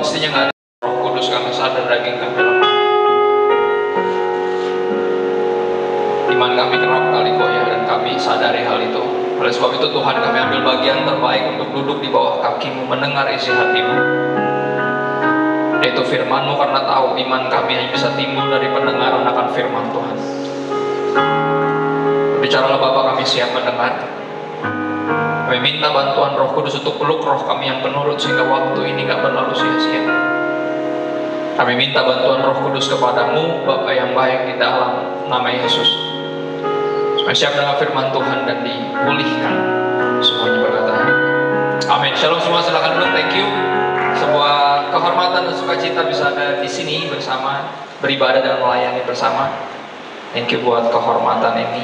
mestinya nggak ada Roh Kudus karena sadar daging kami lemah. Iman kami kerap kali goyah dan kami sadari hal itu. Oleh sebab itu Tuhan, kami ambil bagian terbaik untuk duduk di bawah kaki-Mu, mendengar isi hati-Mu, yaitu firman-Mu, karena tahu iman kami hanya bisa timbul dari pendengaran akan firman Tuhan. Bicaralah Bapa, kami siap mendengar. Kami minta bantuan Roh Kudus untuk peluk roh kami yang penurut, sehingga waktu ini gak berlalu sia-sia. Kami minta bantuan Roh Kudus kepadamu, Bapa yang baik, di dalam nama Yesus, supaya siap dengan firman Tuhan dan dipulihkan semuanya, berkata amin. Shalom semua, silakan duduk. Thank you. Sebuah kehormatan dan sukacita bisa ada di sini bersama, beribadah dan melayani bersama. Thank you buat kehormatan ini.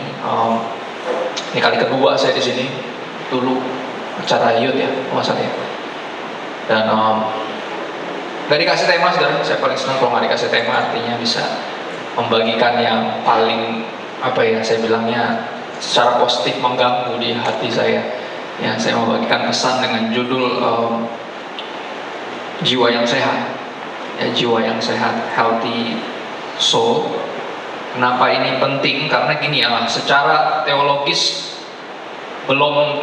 Ini kali kedua saya di sini. Dulu acara Yud ya, maksudnya. Dan gak dikasih tema, saudara. Saya paling senang kalau gak dikasih tema, artinya bisa membagikan yang paling saya bilangnya secara positif mengganggu di hati saya. Ya, saya membagikan pesan dengan judul jiwa yang sehat. Ya, jiwa yang sehat, healthy soul. Kenapa ini penting? Karena gini ya, secara teologis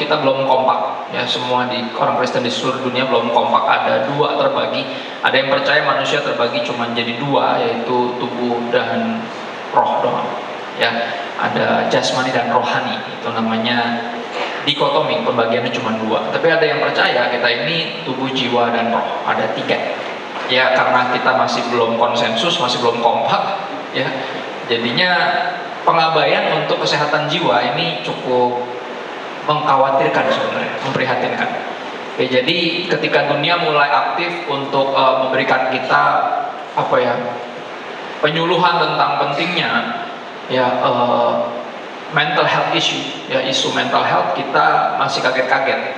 kita belum kompak ya, semua orang Kristen di seluruh dunia belum kompak. Ada dua terbagi. Ada yang percaya manusia terbagi cuma jadi dua, yaitu tubuh dan roh doang ya. Ada jasmani dan rohani, itu namanya dikotomi, pembagiannya cuma dua. Tapi ada yang percaya kita ini tubuh, jiwa, dan roh, ada tiga ya. Karena kita masih belum konsensus, masih belum kompak ya, jadinya pengabaian untuk kesehatan jiwa ini cukup mengkhawatirkan sebenarnya, memprihatinkan. Ya, jadi ketika dunia mulai aktif untuk memberikan kita penyuluhan tentang pentingnya ya mental health issue, ya isu mental health, kita masih kaget-kaget.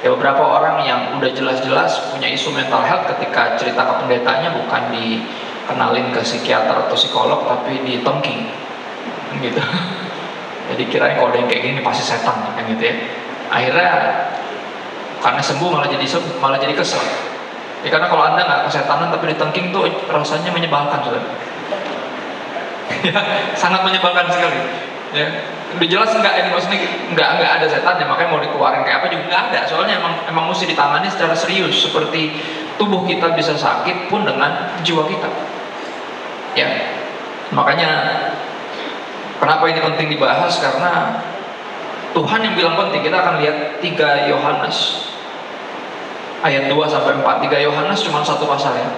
Ya, beberapa orang yang udah jelas-jelas punya isu mental health, ketika cerita ke pendetanya bukan dikenalin ke psikiater atau psikolog, tapi ditongking gitu. Jadi kirain kalau ada yang kayak gini pasti setan kan gitu ya. Akhirnya karena sembuh malah jadi kesel. Ya, karena kalau Anda nggak kesetanan tapi ditengking tuh rasanya menyebalkan, saudara. Ya, sangat menyebalkan sekali. Ya, udah jelas ini maksudnya nggak ada setannya, makanya mau dikeluarin kayak apa juga nggak ada. Soalnya emang mesti ditangani secara serius, seperti tubuh kita bisa sakit pun dengan jiwa kita. Ya, makanya kenapa ini penting dibahas? Karena Tuhan yang bilang penting. Kita akan lihat 3 Yohanes ayat 2-4. 3 Yohanes cuma satu pasal ya.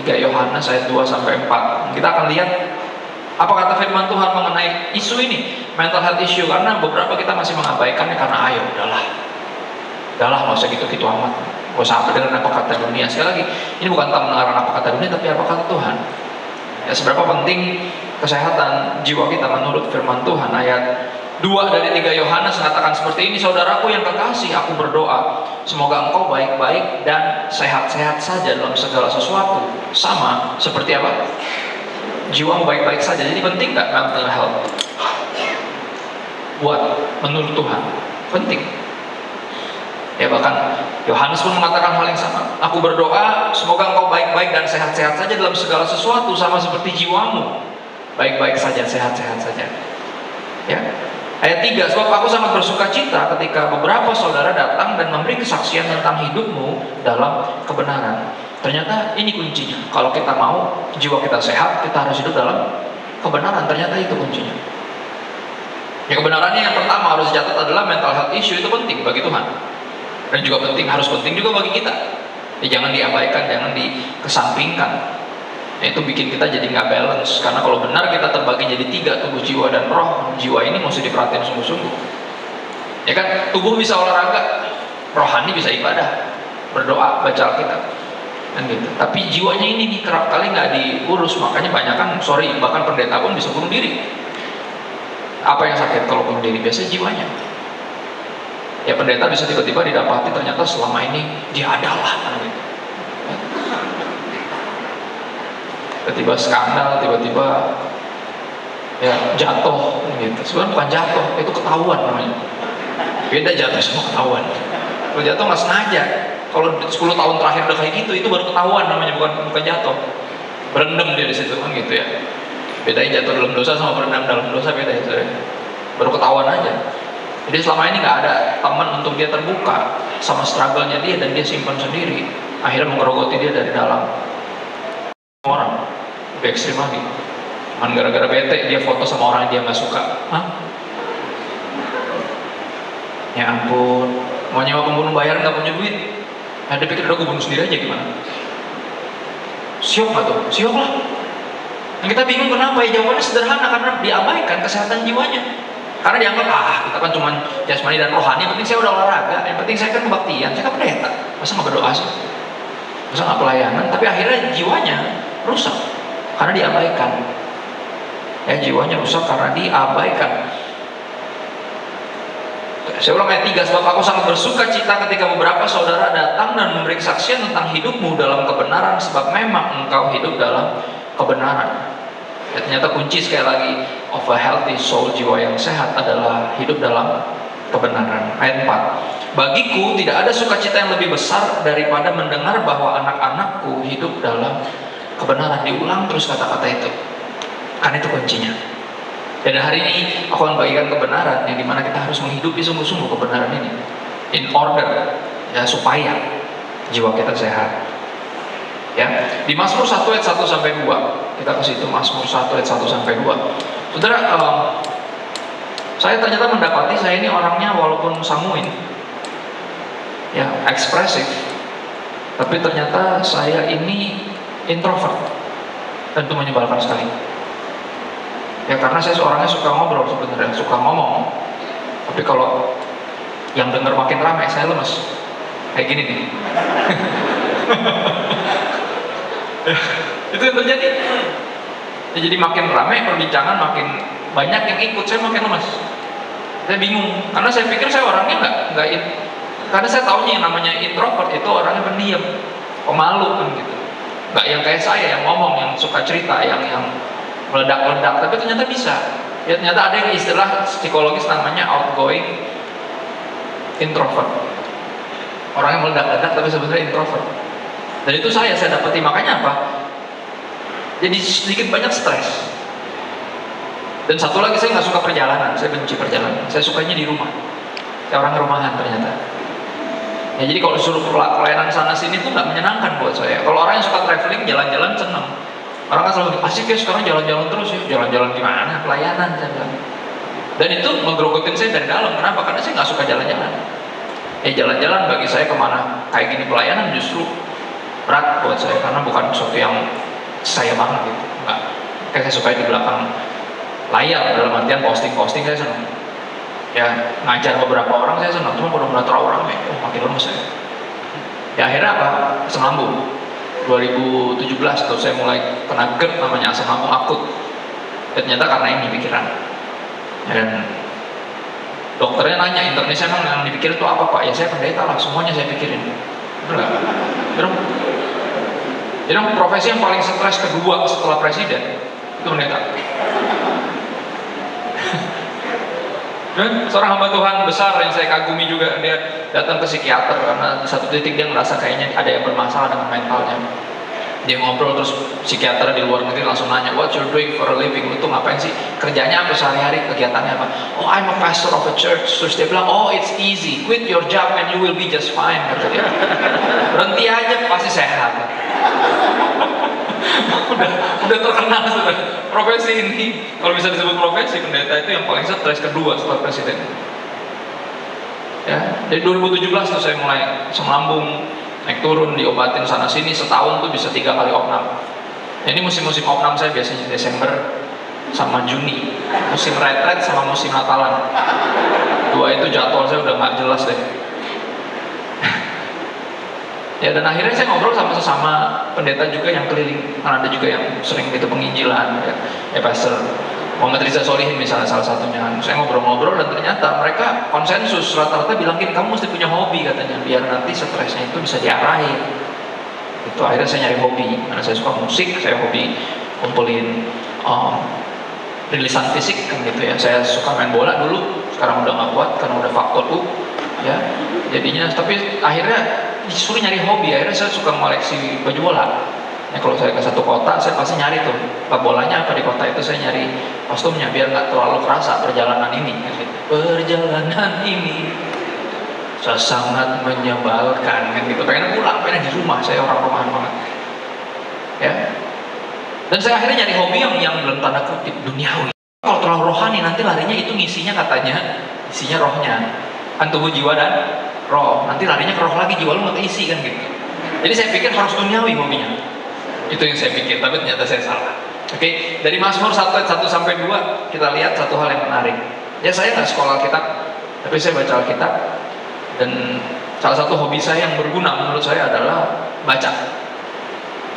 3 Yohanes ayat 2-4. Kita akan lihat apa kata firman Tuhan mengenai isu ini, mental health issue. Karena beberapa kita masih mengabaikannya karena udahlah nggak usah gitu-gitu amat, nggak usah dengerin apa kata dunia. Sekali lagi, ini bukan tentang mendengarkan apa kata dunia, tapi apa kata Tuhan. Ya, seberapa penting kesehatan jiwa kita menurut firman Tuhan. Ayat 2 dari 3 Yohanes mengatakan seperti ini, saudaraku yang kekasih, aku berdoa semoga engkau baik-baik dan sehat-sehat saja dalam segala sesuatu, sama seperti apa? Jiwamu baik-baik saja. Jadi penting nggak mental health buat menurut Tuhan? Penting. Ya, bahkan Yohanes pun mengatakan hal yang sama. Aku berdoa semoga engkau baik-baik dan sehat-sehat saja dalam segala sesuatu, sama seperti jiwamu baik-baik saja, sehat-sehat saja. Ya. Ayat 3, sebab aku sangat bersuka cita ketika beberapa saudara datang dan memberi kesaksian tentang hidupmu dalam kebenaran. Ternyata ini kuncinya. Kalau kita mau jiwa kita sehat, kita harus hidup dalam kebenaran. Ternyata itu kuncinya. Ya, kebenarannya yang pertama harus dicatat adalah mental health issue itu penting bagi Tuhan. Dan juga harus penting juga bagi kita. Ya, jangan diabaikan, jangan dikesampingkan. Ya, itu bikin kita jadi nggak balance. Karena kalau benar kita terbagi jadi 3, tubuh, jiwa, dan roh. Jiwa ini mesti diperhatiin sungguh-sungguh. Ya kan, tubuh bisa olahraga, rohani bisa ibadah, berdoa, baca Alkitab, kan gitu. Tapi jiwanya ini kerap kali nggak diurus. Makanya bahkan pendeta pun bisa bunuh diri. Apa yang sakit kalau bunuh diri? Biasanya jiwanya. Ya, pendeta bisa tiba-tiba didapati ternyata selama ini dia adalah gitu. Tiba-tiba skandal, tiba-tiba ya jatuh gitu. Sebenarnya bukan jatuh, itu ketahuan namanya. Beda jatuh sama ketahuan. Kalau jatuh nggak sengaja, Kalau 10 tahun terakhir udah kayak gitu, itu baru ketahuan namanya, bukan jatuh. Berendam dia di situ kan gitu ya. Bedain jatuh dalam dosa sama berendam dalam dosa beda ya, saudara. Baru ketahuan aja. Jadi selama ini nggak ada teman untuk dia terbuka sama struggle-nya dia, dan dia simpan sendiri. Akhirnya menggerogoti dia dari dalam. Orang lebih ekstrim lagi. Cuman gara-gara bete dia foto sama orang yang dia nggak suka. Hah? Ya ampun, mau nyewa pembunuh bayar nggak punya duit. Nah, dia pikir udah gue bunuh sendiri aja gimana? Siok nggak tuh? Siok lah. Nah, kita bingung kenapa ya, jawabannya sederhana, karena diabaikan kesehatan jiwanya. Karena dianggap, kita kan cuma jasmani dan rohani, yang penting saya udah olahraga, yang penting saya kan kebaktian, saya kan pendeta, masa nggak berdoa sih? Masa nggak pelayanan? Tapi akhirnya jiwanya rusak, karena diabaikan. Ya, jiwanya rusak karena diabaikan. Saya ulang ayat 3, sebab aku sangat bersuka cita ketika beberapa saudara datang dan memberi kesaksian tentang hidupmu dalam kebenaran, sebab memang engkau hidup dalam kebenaran. Ya, ternyata kunci sekali lagi of a healthy soul, jiwa yang sehat, adalah hidup dalam kebenaran. Ayat 4, bagiku tidak ada sukacita yang lebih besar daripada mendengar bahwa anak-anakku hidup dalam kebenaran. Diulang terus kata-kata itu, karena itu kuncinya. Dan hari ini aku akan bagikan kebenaran yang dimana kita harus menghidupi sungguh-sungguh kebenaran ini, in order ya, supaya jiwa kita sehat. Ya, di Mazmur 1 ayat 1 sampai 2, kita ke situ. Mazmur 1 ayat 1 sampai 2. Saudara, saya ternyata mendapati saya ini orangnya walaupun sanguin, ya, ekspresif, tapi ternyata saya ini introvert, dan itu menyebalkan sekali. Ya, karena saya seorangnya suka ngobrol sebenarnya, suka ngomong, tapi kalau yang dengar makin ramai, saya lemes. Kayak gini nih. Itu yang terjadi. Ya, jadi makin ramai perbincangan, makin banyak yang ikut, saya makin lemas. Saya bingung, karena saya pikir saya orangnya nggak karena saya taunya yang namanya introvert itu orangnya pendiam, pemalu kan gitu. Nggak yang kayak saya yang ngomong, yang suka cerita, yang meledak-ledak. Tapi ternyata bisa. Ya, ternyata ada yang istilah psikologis namanya outgoing introvert. Orang yang meledak-ledak tapi sebenarnya introvert. Dan itu saya dapati. Makanya apa? Jadi sedikit banyak stres. Dan satu lagi, saya nggak suka perjalanan. Saya benci perjalanan. Saya sukanya di rumah. Saya orang rumahan ternyata. Ya, jadi kalau disuruh pelayanan sana sini tuh nggak menyenangkan buat saya. Kalau orang yang suka traveling, jalan-jalan, seneng. Orang kan selalu asik ya sekarang jalan-jalan terus ya. Jalan-jalan gimana? Pelayanan, saya bilang. Dan itu menggerogotin saya dari dalam. Kenapa? Karena saya nggak suka jalan-jalan. Ya, jalan-jalan bagi saya kemana kayak gini pelayanan justru berat buat saya, karena bukan sesuatu yang saya banget gitu. Enggak. Kayak saya suka di belakang layar, dalam artian posting-posting saya senang. Ya, ngajar beberapa orang saya senang, cuma kalau udah terlalu ramai, makin lemes saya. Ya, akhirnya apa? Asam lambung. 2017 tuh saya mulai kena GERD, namanya asam lambung akut. Dan ternyata karena ini pikiran. Dan dokternya nanya, internnya memang yang dipikirin itu apa Pak? Ya saya pendeta lah, semuanya saya pikirin. Bener gak? Jadi profesi yang paling stres kedua setelah presiden itu pendeta. Dan seorang hamba Tuhan besar yang saya kagumi juga, dia datang ke psikiater karena di satu titik dia ngerasa kayaknya ada yang bermasalah dengan mentalnya. Dia ngobrol, terus psikiater di luar negeri langsung nanya, what you're doing for a living? Lu tuh ngapain sih? Kerjanya apa sehari-hari? Kegiatannya apa? Oh, I'm a pastor of a church. Terus dia bilang, oh it's easy, quit your job and you will be just fine, kata dia. Berhenti aja pasti sehat. udah terkenal sudah profesi ini. Kalau bisa disebut profesi, pendeta itu yang paling stres kedua setelah presiden. Ya, dari 2017 tuh saya mulai asam lambung, naik turun, diobatin sana sini, setahun tuh bisa 3 kali opnam. Ini musim-musim opnam saya biasanya Desember sama Juni, musim retret sama musim Natalan. Dua itu jadwal saya udah nggak jelas deh. Ya, dan akhirnya saya ngobrol sama sesama pendeta juga yang keliling, karena ada juga yang sering gitu penginjilan, ya pastor Muhammad Riza Solihin misalnya salah satunya. Saya ngobrol-ngobrol dan ternyata mereka konsensus, rata-rata bilang gini, kamu mesti punya hobi katanya, biar nanti stresnya itu bisa diarahin. Itu akhirnya saya nyari hobi, karena saya suka musik, saya hobi kumpulin rilisan fisik kan gitu ya. Saya suka main bola dulu, sekarang udah nggak kuat karena udah faktor U, ya. Jadinya, tapi akhirnya disuruh nyari hobi. Akhirnya saya suka koleksi baju bola. Ya, kalau saya ke satu kota, saya pasti nyari tuh klub bolanya apa di kota itu, saya nyari kostumnya biar nggak terlalu kerasa perjalanan ini. Perjalanan ini sangat menyebalkan kan gitu. Pengen pulang, pengen di rumah. Saya orang rumahan banget. Ya. Dan saya akhirnya nyari hobi yang dalam tanda kutip duniawi. Kalau terlalu rohani nanti larinya itu ngisinya katanya isinya rohnya. Kan tubuh, jiwa dan roh. Nanti larinya ke roh lagi, jiwa lu nggak keisi kan gitu. Jadi saya pikir harus duniawi hobinya. Itu yang saya pikir, tapi ternyata saya salah. Oke, dari Mazmur 1 sampai 2 kita lihat satu hal yang menarik. Ya, saya nggak sekolah Alkitab, tapi saya baca Alkitab. Dan salah satu hobi saya yang berguna menurut saya adalah baca.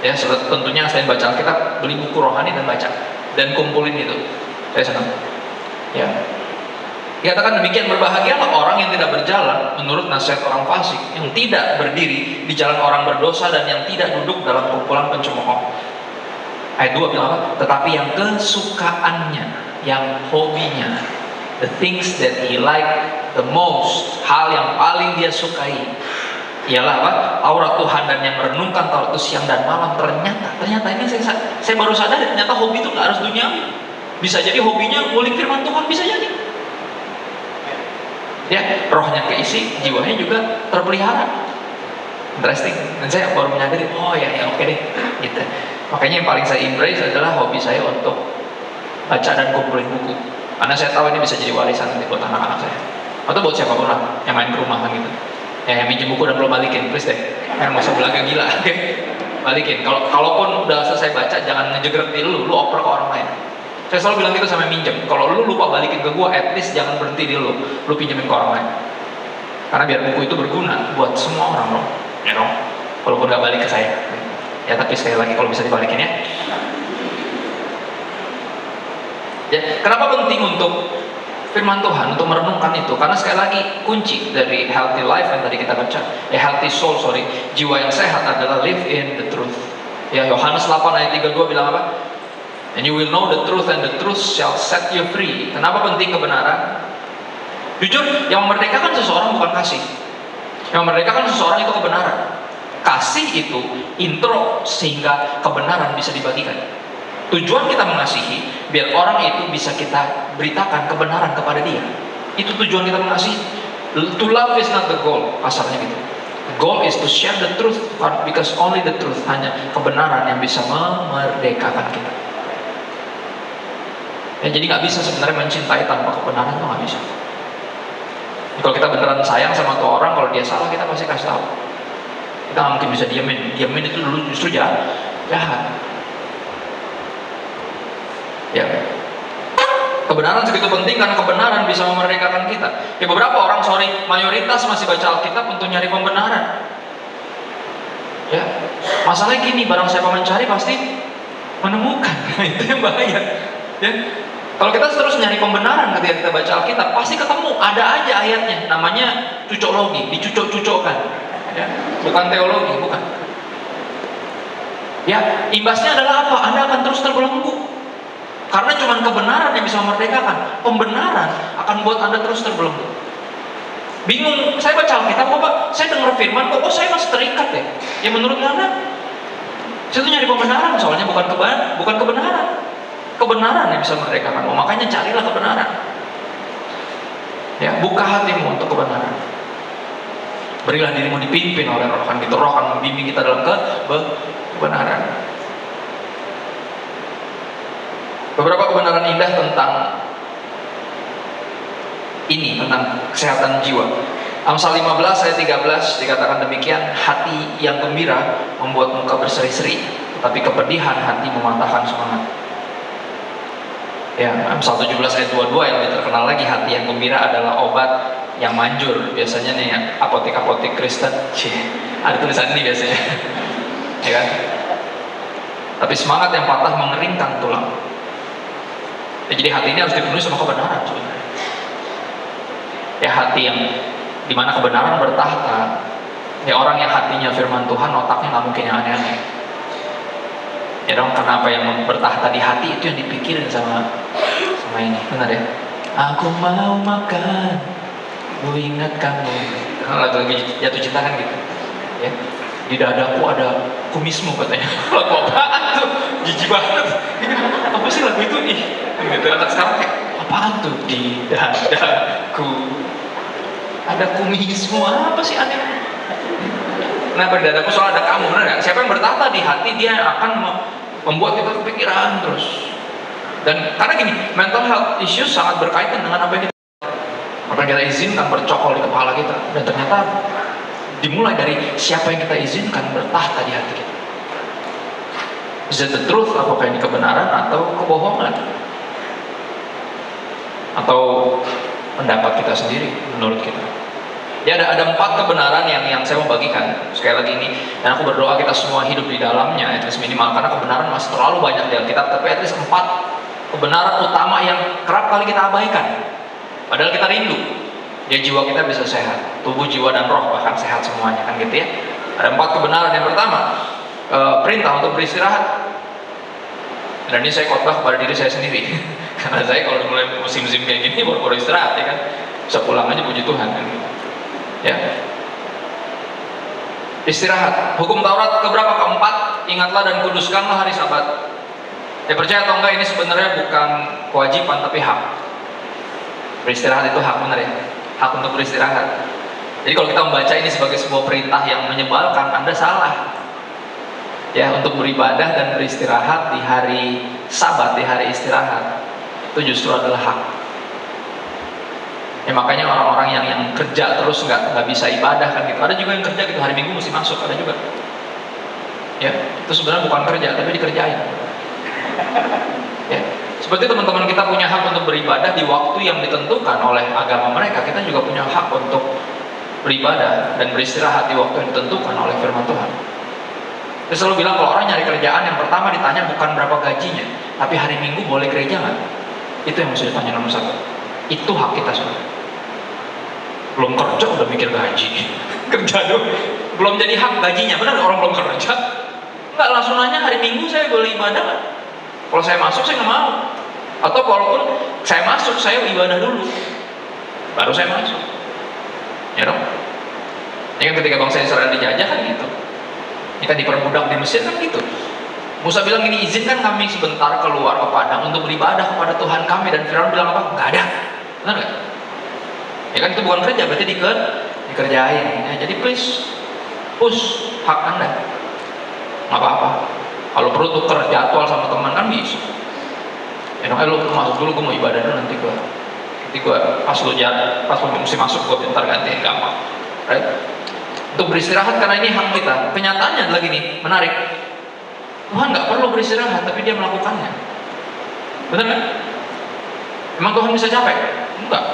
Ya, tentunya selain baca Alkitab, beli buku rohani dan baca dan kumpulin itu. Saya senang. Ya. Dikatakan demikian, berbahagialah orang yang tidak berjalan menurut nasihat orang fasik, yang tidak berdiri di jalan orang berdosa, dan yang tidak duduk dalam kumpulan pencemooh. Ayat 2 bilang apa? Tetapi yang kesukaannya, yang hobinya, the things that he like the most, hal yang paling dia sukai, ialah apa? Aurat Tuhan, dan yang merenungkan Taurat itu siang dan malam. Ternyata ini saya baru sadar, ternyata hobi itu nggak harus duniawi. Bisa jadi hobinya ngulik firman Tuhan, bisa jadi. Ya, rohnya keisi, jiwanya juga terpelihara. Interesting. Dan saya baru menyadari, oh ya oke deh, gitu. Makanya yang paling saya embrace adalah hobi saya untuk baca dan kumpulin buku. Karena saya tahu ini bisa jadi warisan nanti buat anak-anak saya. Atau buat siapapun lah yang main ke rumah kan gitu. Ya, yang minjem buku dan belum balikin, please deh. Yang nggak usah belaga gila, oke? Balikin. Kalaupun udah selesai baca, jangan ngejegrek di lu oper ke orang lain. Saya selalu bilang gitu sama minjem. Kalau lu lupa balikin ke gua, at least jangan berhenti di lu pinjemin ke orang lain. Karena biar buku itu berguna buat semua orang loh, you know. Walaupun gak balik ke saya. Ya, tapi sekali lagi kalau bisa dibalikin ya. Ya, kenapa penting untuk firman Tuhan, untuk merenungkan itu? Karena sekali lagi kunci dari healthy life yang tadi kita baca, healthy soul, jiwa yang sehat adalah live in the truth. Ya, Yohanes 8 ayat 32 bilang apa? And you will know the truth, and the truth shall set you free. Kenapa penting kebenaran? Jujur, yang memerdekakan seseorang bukan kasih. Yang memerdekakan seseorang itu kebenaran. Kasih itu intro sehingga kebenaran bisa dibagikan. Tujuan kita mengasihi, biar orang itu bisa kita beritakan kebenaran kepada dia. Itu tujuan kita mengasihi. To love is not the goal, kasarnya gitu. The goal is to share the truth, because only the truth, hanya kebenaran yang bisa memerdekakan kita. Ya, jadi nggak bisa sebenarnya mencintai tanpa kebenaran, tuh nggak bisa. Kalau kita beneran sayang sama tuh orang, kalau dia salah kita pasti kasih tahu. Kita nggak mungkin bisa diamin itu dulu justru jahat. Ya, kebenaran segitu penting karena kebenaran bisa memerdekakan kita. Ya, beberapa orang, mayoritas masih baca Alkitab untuk nyari pembenaran. Ya, masalahnya gini, barang siapa mencari pasti menemukan. Itu yang bahaya. Ya, kalau kita terus nyari pembenaran ketika kita baca Alkitab, pasti ketemu, ada aja ayatnya, namanya cucoklogi, dicucok-cucokkan, ya, bukan teologi, bukan. Ya, imbasnya adalah apa? Anda akan terus terbelenggu, karena cuma kebenaran yang bisa memerdekakan. Pembenaran akan buat Anda terus terbelenggu. Bingung, saya baca Alkitab kok Pak, saya dengar firman kok, saya masih terikat ya. Ya menurut Anda, saya tuh nyari pembenaran, soalnya bukan kebenaran. Kebenaran yang bisa memerdekakan. Makanya carilah kebenaran. Ya, buka hatimu untuk kebenaran. Berilah dirimu dipimpin oleh Roh, kan gitu. Roh akan membimbing kita dalam kebenaran. Beberapa kebenaran indah tentang ini, tentang kesehatan jiwa. Amsal 15 ayat 13 dikatakan demikian, hati yang gembira membuat muka berseri-seri, tetapi kepedihan hati mematahkan semangat. Ya, Amsal 17 ayat 22 yang lebih terkenal lagi, hati yang gembira adalah obat yang manjur. Biasanya nih apotek-apotek Kristen, ada tulisan ini biasanya. Ya kan? Tapi semangat yang patah mengeringkan tulang. Ya, jadi hati ini harus dipenuhi sama kebenaran sebenarnya. Ya, hati yang dimana kebenaran bertahta. Ya, orang yang hatinya firman Tuhan, otaknya nggak mungkin yang aneh-aneh. Ya dong, karena apa yang bertahta di hati itu yang dipikirin sama ini, benar ya? Aku mau makan, ku ingat kamu. Lagu jatuh cinta kan gitu. Ya, di dadaku ada kumismu katanya. Lagu apaan tuh? Jijik banget. Apa sih lagu itu? Ih, gitu anak sekarang kayak apaan tuh? Di dadaku ada kumismu, apa sih aneh? Kenapa di dadaku? Soal ada kamu, benar nggak? Siapa yang bertata di hati, dia akan membuat kita kepikiran terus. Dan karena gini, mental health issues sangat berkaitan dengan apa yang kita izinkan bercokol di kepala kita. Dan ternyata dimulai dari siapa yang kita izinkan bertahta di hati kita. Is it the truth? Apakah ini kebenaran atau kebohongan? Atau pendapat kita sendiri menurut kita? Ya, ada 4 kebenaran yang saya mau bagikan sekali lagi ini, dan aku berdoa kita semua hidup di dalamnya, at least minimal, karena kebenaran masih terlalu banyak di Alkitab, tapi at least 4 kebenaran utama yang kerap kali kita abaikan, padahal kita rindu ya jiwa kita bisa sehat, tubuh, jiwa, dan roh bahkan sehat semuanya, kan gitu ya. Ada 4 kebenaran. Yang pertama, perintah untuk beristirahat. Dan ini saya khotbah kepada diri saya sendiri karena saya kalau mulai musim-musim kayak gini baru istirahat ya kan, bisa pulang aja, puji Tuhan kan. Ya, istirahat. Hukum Taurat keberapa? Keempat, ingatlah dan kuduskanlah hari Sabat. Ya, percaya atau enggak, ini sebenarnya bukan kewajiban tapi hak. Beristirahat itu hak, benar ya, hak untuk beristirahat. Jadi kalau kita membaca ini sebagai sebuah perintah yang menyebalkan, Anda salah. Ya, untuk beribadah dan beristirahat di hari Sabat, di hari istirahat, itu justru adalah hak. Ya, makanya orang-orang yang kerja terus nggak bisa ibadah kan gitu. Ada juga yang kerja gitu, hari Minggu mesti masuk, ada juga. Ya, itu sebenarnya bukan kerja tapi dikerjain. Ya, seperti teman-teman kita punya hak untuk beribadah di waktu yang ditentukan oleh agama mereka, kita juga punya hak untuk beribadah dan beristirahat di waktu yang ditentukan oleh firman Tuhan. Saya selalu bilang kalau orang nyari kerjaan, yang pertama ditanya bukan berapa gajinya, tapi hari Minggu boleh gereja nggak? Itu yang mesti ditanya nomor 1. Itu hak kita semua. Belum kerja udah mikir gaji. Kerja dulu, belum jadi hak gajinya, benar orang belum kerja. Nggak, langsung nanya hari Minggu saya boleh ibadah nggak? Kalau saya masuk saya nggak mau. Atau kalaupun saya masuk, saya ibadah dulu, baru saya masuk. Ya dong. Ya kan, ketika bangsa Israel dijajah kan gitu. Ini kan diperbudak di Mesir kan gitu. Musa bilang gini, izinkan kami sebentar keluar ke padang untuk beribadah kepada Tuhan kami. Dan Firaun bilang apa? Nggak ada. Benar nggak? Ya kan, itu bukan kerja, berarti dikerjain. Ya, jadi please, push hak Anda. Nggak apa-apa. Kalau perlu tuker jadwal sama teman kan bisa. Ya dong, lu masuk dulu, gue mau ibadah dulu, nanti gue pas lu mesti masuk, gue bentar gantiin, gampang. Right? Untuk beristirahat karena ini hak kita. Kenyataannya adalah gini, menarik. Tuhan nggak perlu beristirahat, tapi dia melakukannya. Benar kan? Emang Tuhan bisa capek? Enggak.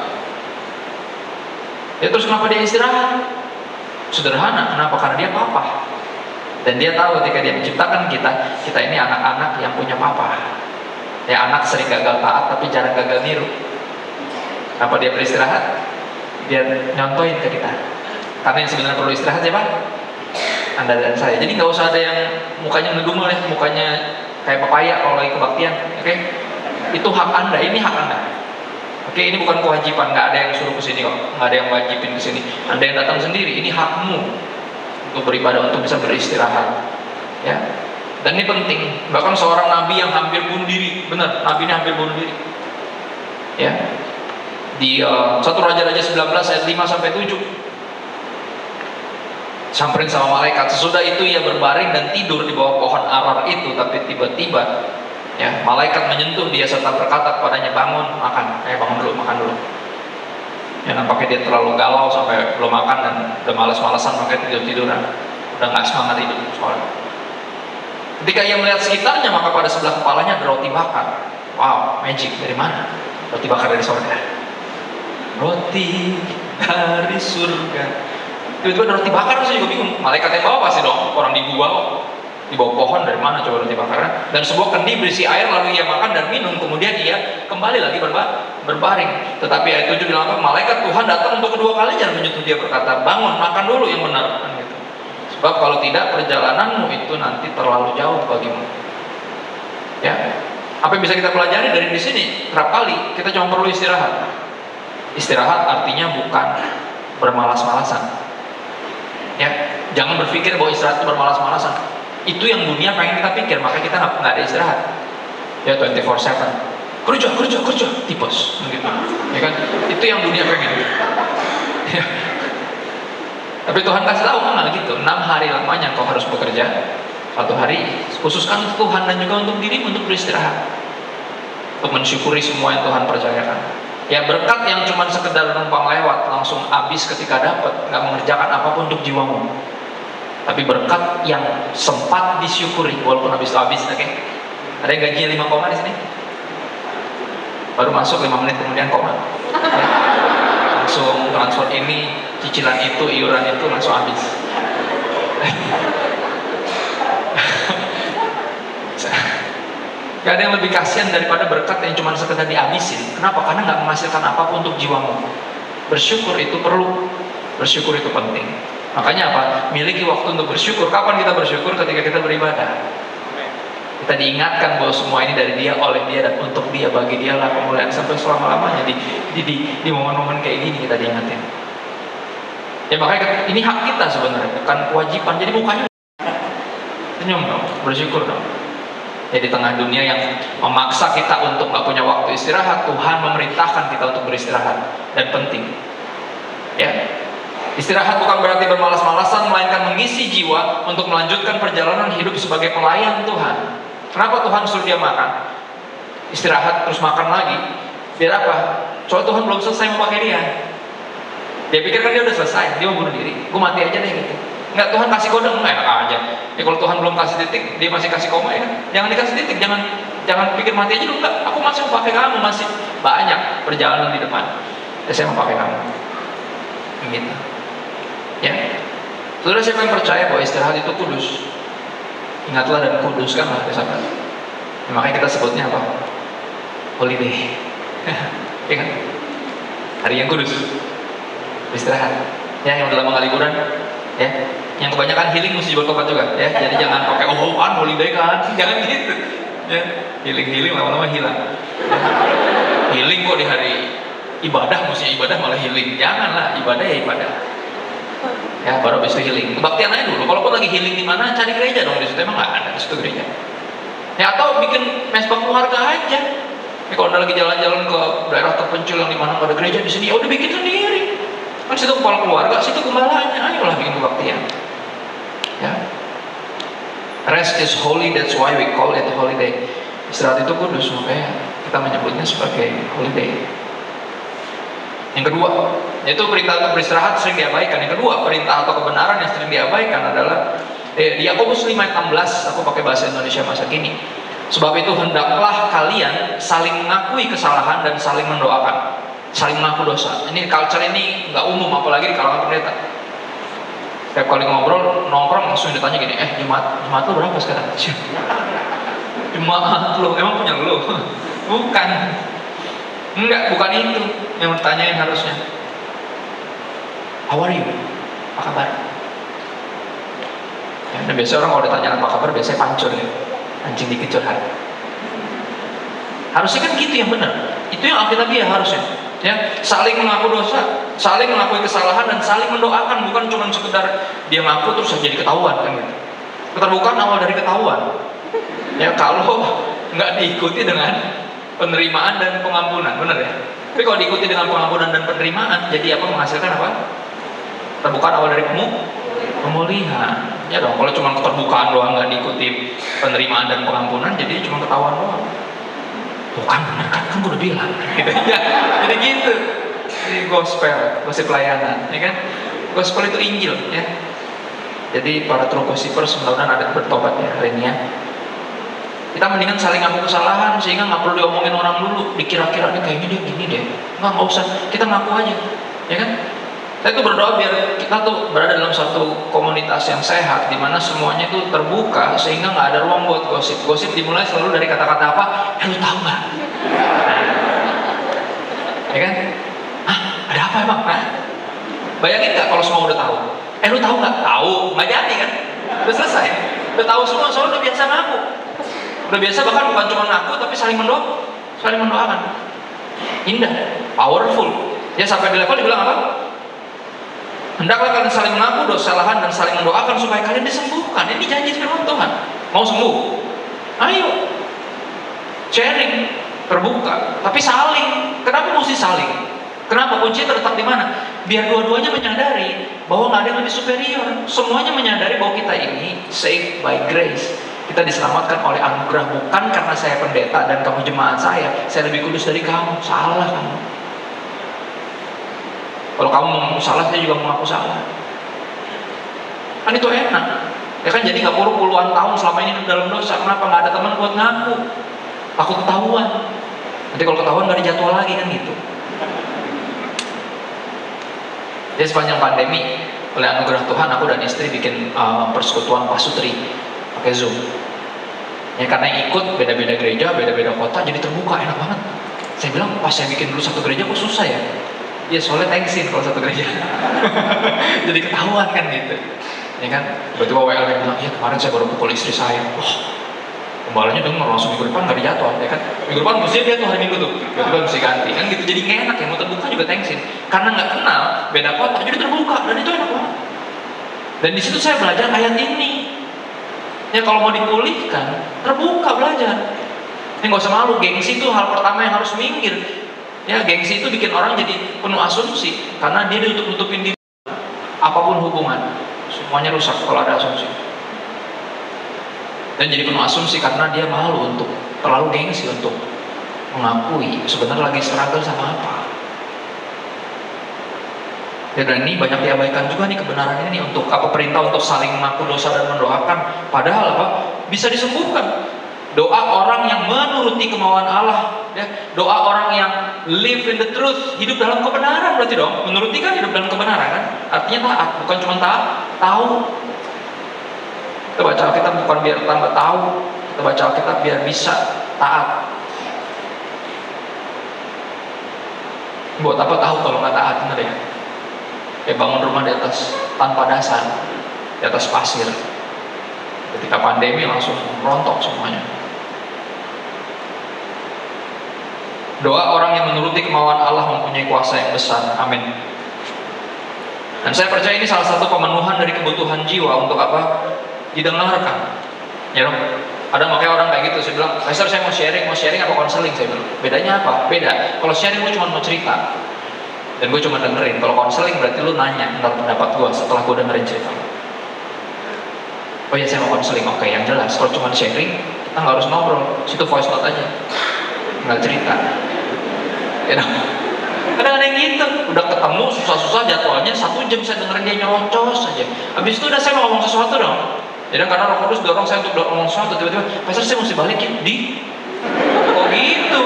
Ya, terus kenapa dia istirahat? Sederhana, kenapa? Karena dia papa. Dan dia tahu ketika dia menciptakan kita ini anak-anak yang punya papa. Ya, anak sering gagal taat tapi jarang gagal niru. Kenapa dia beristirahat? Dia nyontoin ke kita. Karena yang sebenarnya perlu istirahat siapa? Anda dan saya. Jadi nggak usah ada yang mukanya ngedumel ya, mukanya kayak pepaya kalau lagi kebaktian. Oke? Itu hak Anda, ini hak Anda. Oke, ini bukan kewajiban, nggak ada yang suruh kesini kok, nggak ada yang wajibin kesini. Anda yang datang sendiri, ini hakmu untuk beribadah, untuk bisa beristirahat. Ya. Dan ini penting. Bahkan seorang nabi yang hampir bunuh diri, benar, nabi ini hampir bunuh diri. Ya. Di 1 Raja-Raja 19 ayat 5 sampai 7. Samperin sama malaikat. Sesudah itu ia berbaring dan tidur di bawah pohon arar itu, tapi tiba-tiba ya, malaikat menyentuh dia serta berkata kepadanya, bangun, makan. Bangun dulu, makan dulu. Ya, nampaknya dia terlalu galau sampai belum makan dan udah malas-malasan, makanya tidur-tiduran, udah nggak semangat hidup soalnya. Ketika ia melihat sekitarnya, maka pada sebelah kepalanya ada roti bakar. Wow, magic, dari mana? Roti bakar dari surga. Roti dari surga. Tiba-tiba ada roti bakar, saya juga bingung. Malaikat yang bawa pasti dong, orang di gua di bawah pohon, dari mana coba roti bakarnya? Dan sebuah kendi berisi air, lalu ia makan dan minum, kemudian ia kembali lagi berbaring. Tetapi ayat 7 bilang apa? Malaikat Tuhan datang untuk kedua kalinya dan menyentuh dia, berkata, bangun, makan dulu yang benar. Kan gitu. Sebab kalau tidak, perjalananmu itu nanti terlalu jauh bagimu. Ya, apa yang bisa kita pelajari dari di sini? Kerap kali kita cuma perlu istirahat. Istirahat artinya bukan bermalas-malasan. Ya, jangan berpikir bahwa istirahat itu bermalas-malasan. Itu yang dunia pengen kita pikir, makanya kita nggak ada istirahat. Ya 24/7. Kerja, tipes, gitu. Ya kan? Itu yang dunia pengen. Ya. Tapi Tuhan kasih tahu nggak gitu. 6 hari lamanya kau harus bekerja. 1 hari khususkan untuk Tuhan dan juga untuk dirimu untuk beristirahat, untuk mensyukuri semua yang Tuhan percayakan. Ya berkat yang cuma sekedar numpang lewat langsung habis ketika dapat, nggak mengerjakan apapun untuk jiwamu. Tapi berkat yang sempat disyukuri walaupun habis itu habis, oke? Ada yang gajinya 5 koma di sini? Baru masuk 5 menit kemudian koma. Ya. Langsung transfer ini, cicilan itu, iuran itu langsung habis. Gak ada yang lebih kasihan daripada berkat yang cuma sekedar dihabisin. Kenapa? Karena gak menghasilkan apapun untuk jiwamu. Bersyukur itu perlu, bersyukur itu penting. Makanya apa? Miliki waktu untuk bersyukur. Kapan kita bersyukur? Ketika kita beribadah. Kita diingatkan bahwa semua ini dari Dia, oleh Dia, dan untuk Dia, bagi Dia lah kemuliaan sampai selama-lamanya. Di momen-momen kayak gini kita diingatin. Ya makanya ini hak kita sebenarnya, bukan kewajiban. Jadi mukanya senyum dong, bersyukur dong. Ya di tengah dunia yang memaksa kita untuk gak punya waktu istirahat, Tuhan memerintahkan kita untuk beristirahat, dan penting. Ya, istirahat bukan berarti bermalas-malasan, melainkan mengisi jiwa untuk melanjutkan perjalanan hidup sebagai pelayan Tuhan. Kenapa Tuhan suruh dia makan? Istirahat terus makan lagi. Biar apa? Soalnya Tuhan belum selesai memakai dia. Dia pikir kan dia udah selesai, dia mau bunuh diri. Gue mati aja deh gitu. Enggak, Tuhan kasih kode, enggak enak aja. Ya kalau Tuhan belum kasih titik, dia masih kasih koma, ya kan? Jangan dikasih titik, jangan pikir mati aja dulu. Enggak, aku masih mau pakai kamu, masih banyak perjalanan di depan. Ya, saya mau pakai kamu. Gitu. Ya. Saudara, siapa yang percaya bahwa istirahat itu kudus? Ingatlah dan kuduskanlah, sahabat. Ya, makanya kita sebutnya apa? Holiday. Ya kan? Hari yang kudus. Istirahat. Ya, yang udah lama gak liburan, ya, yang kebanyakan healing mesti bertobat juga, ya. Jadi jangan pakai holiday kan, jangan gitu. Ya, healing lama-lama hilang. Ya. Healing kok di hari ibadah, mesti ibadah malah healing. Janganlah, ibadah ya ibadah. Ya, baru habis itu healing. Kebaktian aja dulu. Kalaupun lagi healing di mana, cari gereja dong di situ. Emang nggak ada di situ gereja. Ya, atau bikin mesbah keluarga aja. Ya, kalau anda lagi jalan-jalan ke daerah terpencil yang di mana nggak ada gereja di sini, ya udah bikin sendiri. Kan situ kepala keluarga, situ gembalanya, ayolah bikin kebaktian. Ya. Rest is holy, that's why we call it holiday. Istirahat itu kudus, makanya kita menyebutnya sebagai holiday. Yang kedua, yaitu perintah untuk beristirahat sering diabaikan. Yang kedua, perintah atau kebenaran yang sering diabaikan adalah di Yakobus 5:16, aku pakai bahasa Indonesia masa kini. Sebab itu hendaklah kalian saling mengakui kesalahan dan saling mendoakan. Saling mengaku dosa. Ini culture ini nggak umum, apalagi di kalangan pendeta. Setiap kali ngobrol, nongkrong langsung ditanya gini, jemaat lu berapa sekarang? Jemaat lu, emang punya lu? Bukan. Enggak, bukan itu yang ditanyain harusnya. How are you? Apa kabar? Ya, dan biasanya orang kalau ditanya apa kabar, biasanya pancur ya. Anjing dikit curhat. Harusnya kan gitu yang benar. Itu yang Alkitabiah harusnya. Ya, saling mengaku dosa, saling mengakui kesalahan, dan saling mendoakan. Bukan cuma sekedar dia ngaku terus jadi ketahuan kan gitu. Keterbukaan awal dari ketahuan. Ya, kalau nggak diikuti dengan penerimaan dan pengampunan, benar ya. Tapi kalau diikuti dengan pengampunan dan penerimaan, jadi apa? Menghasilkan apa? Terbukaan awal dari pemulihan. Ya dong. Kalau cuma keterbukaan doang nggak diikuti penerimaan dan pengampunan, jadi cuma ketahuan doang. Bukan benar kan gue udah bilang. Gitu. Ya, jadi gitu. Jadi gospel pelayanan, ya kan? Gospel itu Injil, ya. Jadi para true gossipers mudah-mudahan ada bertobat ya hari ini ya. Kita mendingan saling ngaku kesalahan sehingga nggak perlu diomongin orang dulu, dikira-kira nih kayaknya dia gini deh. Nggak usah, kita ngaku aja, ya kan? Saya tuh berdoa biar kita tuh berada dalam satu komunitas yang sehat, di mana semuanya itu terbuka sehingga nggak ada ruang buat gosip. Gosip dimulai selalu dari kata-kata apa? Lu tahu nggak? Ya kan? Hah? Ada apa emang? Nah, bayangin nggak kalau semua udah tahu? Lu tahu nggak? Tahu, nggak jadi kan? Udah selesai. Udah tahu semua, soalnya udah biasa ngaku. Udah biasa bahkan bukan cuma ngaku tapi saling mendoakan. Indah, powerful. Ya sampai di level dibilang apa? Hendaklah kalian saling mengaku dosa kesalahan dan saling mendoakan supaya kalian disembuhkan. Ini janji firman Tuhan. Mau sembuh? Ayo. Sharing, terbuka, tapi saling. Kenapa mesti saling? Kenapa? Kunci terletak di mana? Biar dua-duanya menyadari bahwa nggak ada yang lebih superior. Semuanya menyadari bahwa kita ini saved by grace. Kita diselamatkan oleh anugerah, bukan karena saya pendeta dan kamu jemaat saya lebih kudus dari kamu. Salah kamu. Kalau kamu mengaku salah, saya juga mengaku salah. Kan itu enak. Ya kan, jadi nggak perlu puluhan tahun selama ini hidup dalam dosa. Kenapa? Nggak ada teman buat ngaku. Aku ketahuan. Nanti kalau ketahuan nggak dijadwal lagi kan gitu. Jadi sepanjang pandemi, oleh anugerah Tuhan, aku dan istri bikin persekutuan pasutri pakai Zoom. Ya karena yang ikut beda-beda gereja, beda-beda kota, jadi terbuka, enak banget. Saya bilang, pas saya bikin dulu satu gereja kok susah ya? Ya soalnya thanksin kalau satu gereja. Jadi ketahuan kan gitu. Ya kan, tiba-tiba WL yang bilang, ya kemarin saya baru pukul istri saya. Wah, gembalanya denger langsung minggu depan nggak dijadwal, ya kan? Minggu depan mestinya dia tuh hari Minggu tuh, tiba-tiba mesti ganti kan gitu. Jadi nggak enak ya, mau terbuka juga thanksin. Karena nggak kenal, beda kota, jadi terbuka dan itu enak banget. Dan di situ saya belajar ayat ini. Ya kalau mau dipulihkan, terbuka belajar. Ini nggak usah malu, gengsi itu hal pertama yang harus minggir. Ya, gengsi itu bikin orang jadi penuh asumsi karena dia ditutup-tutupin diri. Apapun hubungan, semuanya rusak kalau ada asumsi. Dan jadi penuh asumsi karena dia malu untuk terlalu gengsi untuk mengakui sebenarnya lagi struggle sama apa. Ya, dan ini banyak diabaikan juga nih kebenaran ini untuk apa, perintah untuk saling mengaku dosa dan mendoakan. Padahal apa? Bisa disembuhkan. Doa orang yang menuruti kemauan Allah, ya. Doa orang yang live in the truth, hidup dalam kebenaran berarti dong. Menuruti kan hidup dalam kebenaran kan? Artinya taat, bukan cuma tahu. Kita baca Alkitab bukan biar tambah tahu, kita baca Alkitab biar bisa taat. Buat apa tahu kalau nggak taat, bener ya? Kayak bangun rumah di atas tanpa dasar, di atas pasir. Ketika pandemi langsung rontok semuanya. Doa orang yang menuruti kemauan Allah mempunyai kuasa yang besar. Amin. Dan saya percaya ini salah satu pemenuhan dari kebutuhan jiwa untuk apa? Didengarkan. Ya dong. Ada makanya orang kayak gitu, saya bilang, Pastor saya mau sharing apa konseling? Saya bilang, bedanya apa? Beda. Kalau sharing gue cuma mau cerita dan gue cuma dengerin. Kalau konseling berarti lu nanya menurut pendapat gue setelah gue dengerin cerita lu. Oh ya saya mau konseling, oke, yang jelas. Kalau cuma sharing, kita nggak harus ngobrol, situ voice note aja, nggak cerita. Ya dong. Kadang ada yang gitu, udah ketemu susah-susah jadwalnya 1 jam saya dengerin dia nyerocos aja. Habis itu udah saya mau ngomong sesuatu dong. Jadi karena Roh Kudus dorong saya untuk ngomong sesuatu, tiba-tiba, Pastor saya mesti balikin di. Oh gitu.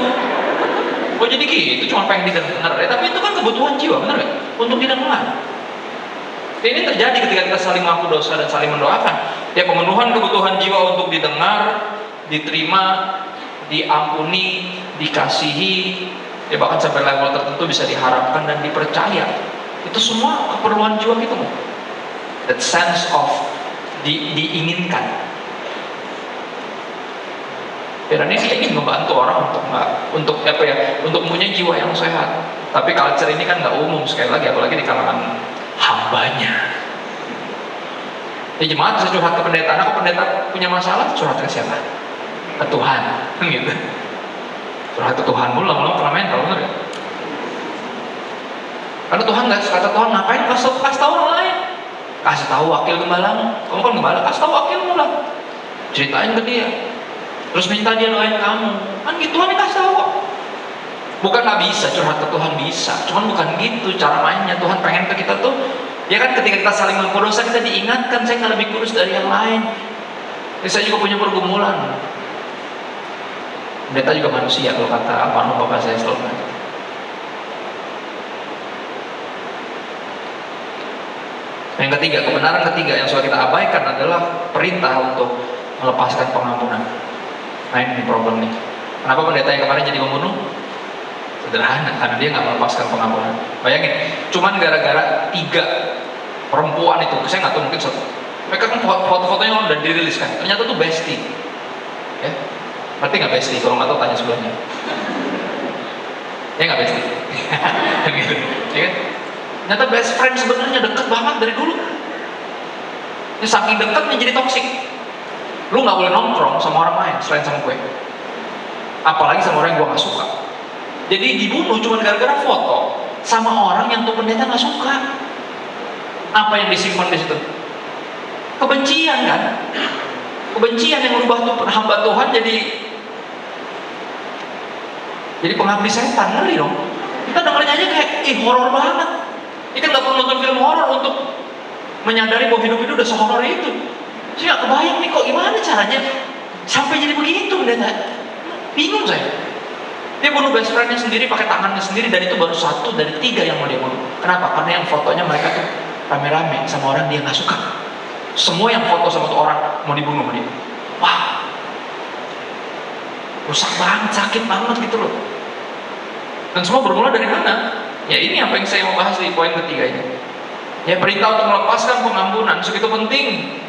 Oh jadi gitu, cuma pengen didengar ya. Tapi itu kan kebutuhan jiwa, bener gak? Untuk didengar. Ini terjadi ketika kita saling mengaku dosa dan saling mendoakan. Ya, pemenuhan kebutuhan jiwa untuk didengar, diterima, diampuni, dikasihi, ya bahkan sampai level tertentu bisa diharapkan dan dipercaya. Itu semua keperluan jiwa kita. That sense of diinginkan. Ya, dan ini ingin membantu orang untuk apa ya? Untuk mempunyai jiwa yang sehat. Tapi culture ini kan nggak umum, sekali lagi, apalagi di kalangan hambanya. Ya jemaat bisa curhat ke pendeta. Anak pendeta punya masalah, curhat ke siapa? Ke Tuhan, gitu. Curhat ke Tuhan mulu, lama-lama kena mental, bener ya? Karena Tuhan nggak, kata Tuhan, ngapain kasih tahu orang lain? Kasih tahu wakil gembala. Kamu kan gembala, kasih tahu wakilmu lah. Ceritain ke dia. Terus minta dia doain kamu. Kan gitu, Tuhan dikasih tahu. Bukan nggak bisa curhat ke Tuhan, bisa. Cuman bukan gitu cara mainnya. Tuhan pengen ke kita tuh, ya kan, ketika kita saling mengaku dosa, kita diingatkan, saya nggak lebih kudus dari yang lain. Ya, saya juga punya pergumulan. Pendeta juga manusia, kalau kata almarhum bapak saya selalu. Yang ketiga, kebenaran ketiga yang sudah kita abaikan adalah perintah untuk melepaskan pengampunan. Nah ini problem nih. Kenapa pendeta yang kemarin jadi membunuh? Sederhana, karena dia nggak melepaskan pengampunan. Bayangin, cuman gara-gara 3 perempuan itu, saya nggak tahu, mungkin satu. Mereka kan foto-fotonya udah dirilis kan, ternyata tuh bestie. Ya, berarti nggak bestie? Kalau nggak tahu tanya sebelumnya. Ya nggak bestie. Gitu, ya kan? Ternyata best friend sebenarnya deket banget dari dulu. Ini saking deketnya jadi toksik. Lu nggak boleh nongkrong sama orang lain selain sama gue. Apalagi sama orang yang gue nggak suka. Jadi dibunuh cuma gara-gara foto sama orang yang tuh pendeta nggak suka. Apa yang disimpan di situ? Kebencian kan? Kebencian yang merubah tuh hamba Tuhan jadi pengabdi setan. Ngeri dong. Kita dengarnya aja kayak horor banget. Ini kan nggak perlu nonton film horor untuk menyadari bahwa hidup itu udah sehoror itu. Saya nggak kebayang nih kok gimana caranya sampai jadi begitu pendeta. Bingung saya. Dia bunuh best friendnya sendiri pakai tangannya sendiri, dan itu baru 1 dari 3 yang mau dia bunuh. Kenapa? Karena yang fotonya mereka tuh rame-rame sama orang dia nggak suka. Semua yang foto sama tuh orang mau dibunuh sama dia. Wah, rusak banget, sakit banget gitu loh. Dan semua bermula dari mana? Ya ini apa yang saya mau bahas di poin ketiga ini. Ya, perintah untuk melepaskan pengampunan segitu penting.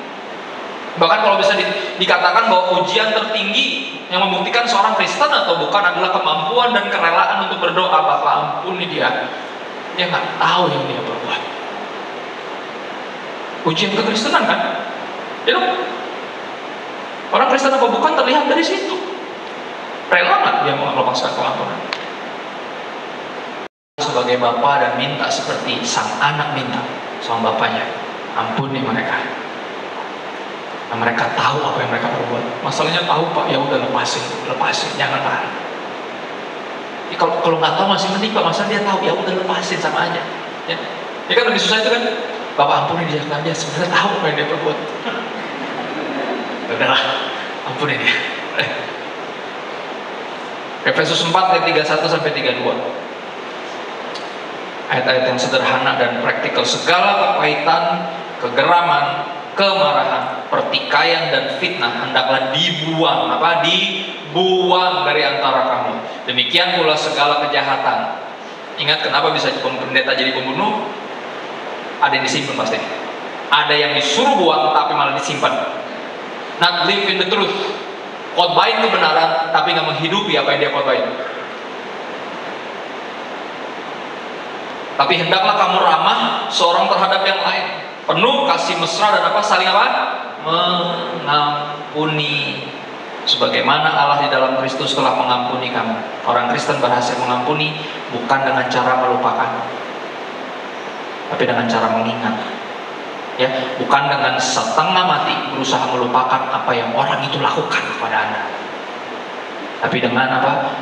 Bahkan kalau bisa dikatakan bahwa ujian tertinggi yang membuktikan seorang Kristen atau bukan adalah kemampuan dan kerelaan untuk berdoa, Bapa ampuni dia. Dia nggak tahu yang dia berbuat. Ujian kekristenan kan? Ya dong? Orang Kristen apa bukan terlihat dari situ. Rela nggak dia melepaskan pengampunan? Sebagai bapa dan minta seperti sang anak minta sama bapaknya, ampuni mereka. Nah, mereka tahu apa yang mereka perbuat. Masalahnya tahu Pak, ya udah lepasin, jangan tahan. Kalau nggak tahu masih mending Pak, masalah dia tahu, ya udah lepasin sama aja. Ya kan lebih susah itu kan. Bapak ampuni dia, karena dia sebenarnya tahu apa yang dia perbuat. Udahlah, ampuni dia. Efesus 4 ayat 31 sampai 32. Ayat-ayat yang sederhana dan praktikal. Segala kepahitan, kegeraman, kemarahan, pertikaian dan fitnah hendaklah dibuang. Apa? Dibuang dari antara kamu. Demikian pula segala kejahatan. Ingat kenapa bisa pendeta jadi pembunuh? Ada yang disimpan pasti. Ada yang disuruh buat tapi malah disimpan. Not live in the truth. Khotbahin kebenaran tapi nggak menghidupi apa yang dia khotbahin. Tapi hendaklah kamu ramah seorang terhadap yang lain, penuh kasih mesra dan apa? Saling apa? Mengampuni. Sebagaimana Allah di dalam Kristus telah mengampuni kamu. Orang Kristen berhasil mengampuni bukan dengan cara melupakan, tapi dengan cara mengingat. Ya, bukan dengan setengah mati berusaha melupakan apa yang orang itu lakukan kepada Anda, tapi dengan apa?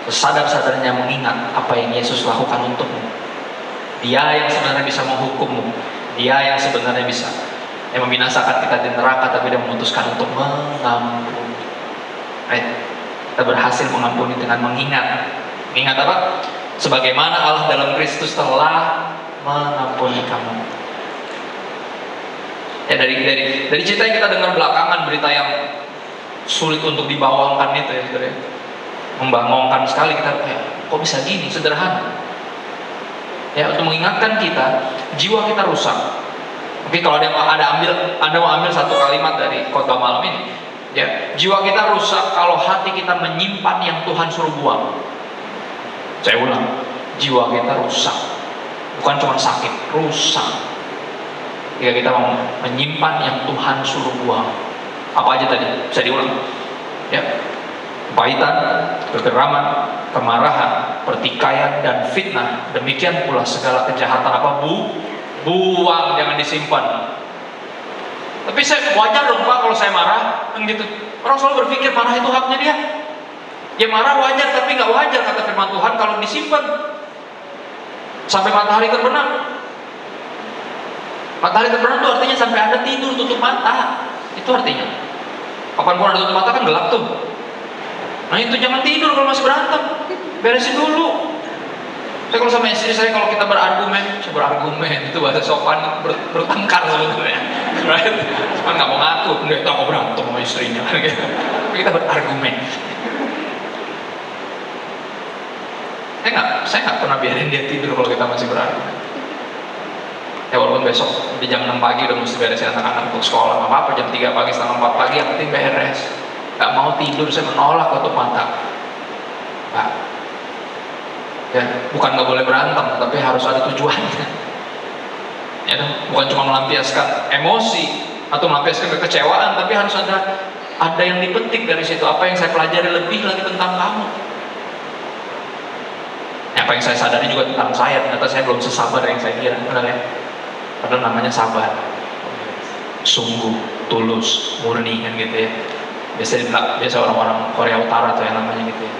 Sesadar-sadarnya mengingat apa yang Yesus lakukan untukmu. Dia yang sebenarnya bisa menghukummu. Dia yang sebenarnya bisa yang membinasakan kita di neraka, tapi dia memutuskan untuk mengampuni. Right? Kita berhasil mengampuni dengan mengingat. Mengingat apa? Sebagaimana Allah dalam Kristus telah mengampuni kamu. Ya, dari cerita yang kita dengar belakangan, berita yang sulit untuk dibawakan itu ya, saudara. Membangongkan sekali, kita kayak kok bisa gini, sederhana. Ya, untuk mengingatkan kita, jiwa kita rusak. Oke, kalau Anda mau ambil satu kalimat dari khotbah malam ini, ya, jiwa kita rusak kalau hati kita menyimpan yang Tuhan suruh buang. Saya ulang, jiwa kita rusak. Bukan cuma sakit, rusak. Jika kita mau menyimpan yang Tuhan suruh buang. Apa aja tadi? Bisa diulang. Ya. Kepahitan, kegeraman, kemarahan, pertikaian dan fitnah. Demikian pula segala kejahatan apa? Buang, jangan disimpan. Tapi saya wajar dong Pak kalau saya marah, kan gitu. Orang selalu berpikir marah itu haknya dia. Dia marah wajar, tapi nggak wajar kata firman Tuhan kalau disimpan sampai matahari terbenam. Matahari terbenam itu artinya sampai Anda tidur tutup mata. Itu artinya. Kapanpun Anda tutup mata kan gelap tuh. Nah itu jangan tidur kalau masih berantem. Beresin dulu. Saya kalau sama istri saya, kalau kita berargumen itu bahasa sopan bertengkar sebetulnya. Right? Cuman nggak mau ngaku, nggak mau berantem sama istrinya. Tapi kita berargumen. Saya nggak pernah biarin dia tidur kalau kita masih berargumen. Ya walaupun besok di jam 6 pagi udah mesti beresin anak-anak untuk sekolah, nggak apa-apa, jam 3 pagi, setengah 4 pagi yang penting beres. Nggak mau tidur, saya menolak tutup mata. Pak, Ya, bukan nggak boleh berantem, tapi harus ada tujuannya. Ya, bukan cuma melampiaskan emosi atau melampiaskan kekecewaan, tapi harus ada yang dipetik dari situ. Apa yang saya pelajari lebih lagi tentang kamu. Apa yang saya sadari juga tentang saya. Ternyata saya belum sesabar yang saya kira, benar ya? Padahal namanya sabar, sungguh, tulus, murni kan gitu ya. Biasa orang-orang Korea Utara tuh yang namanya gitu ya.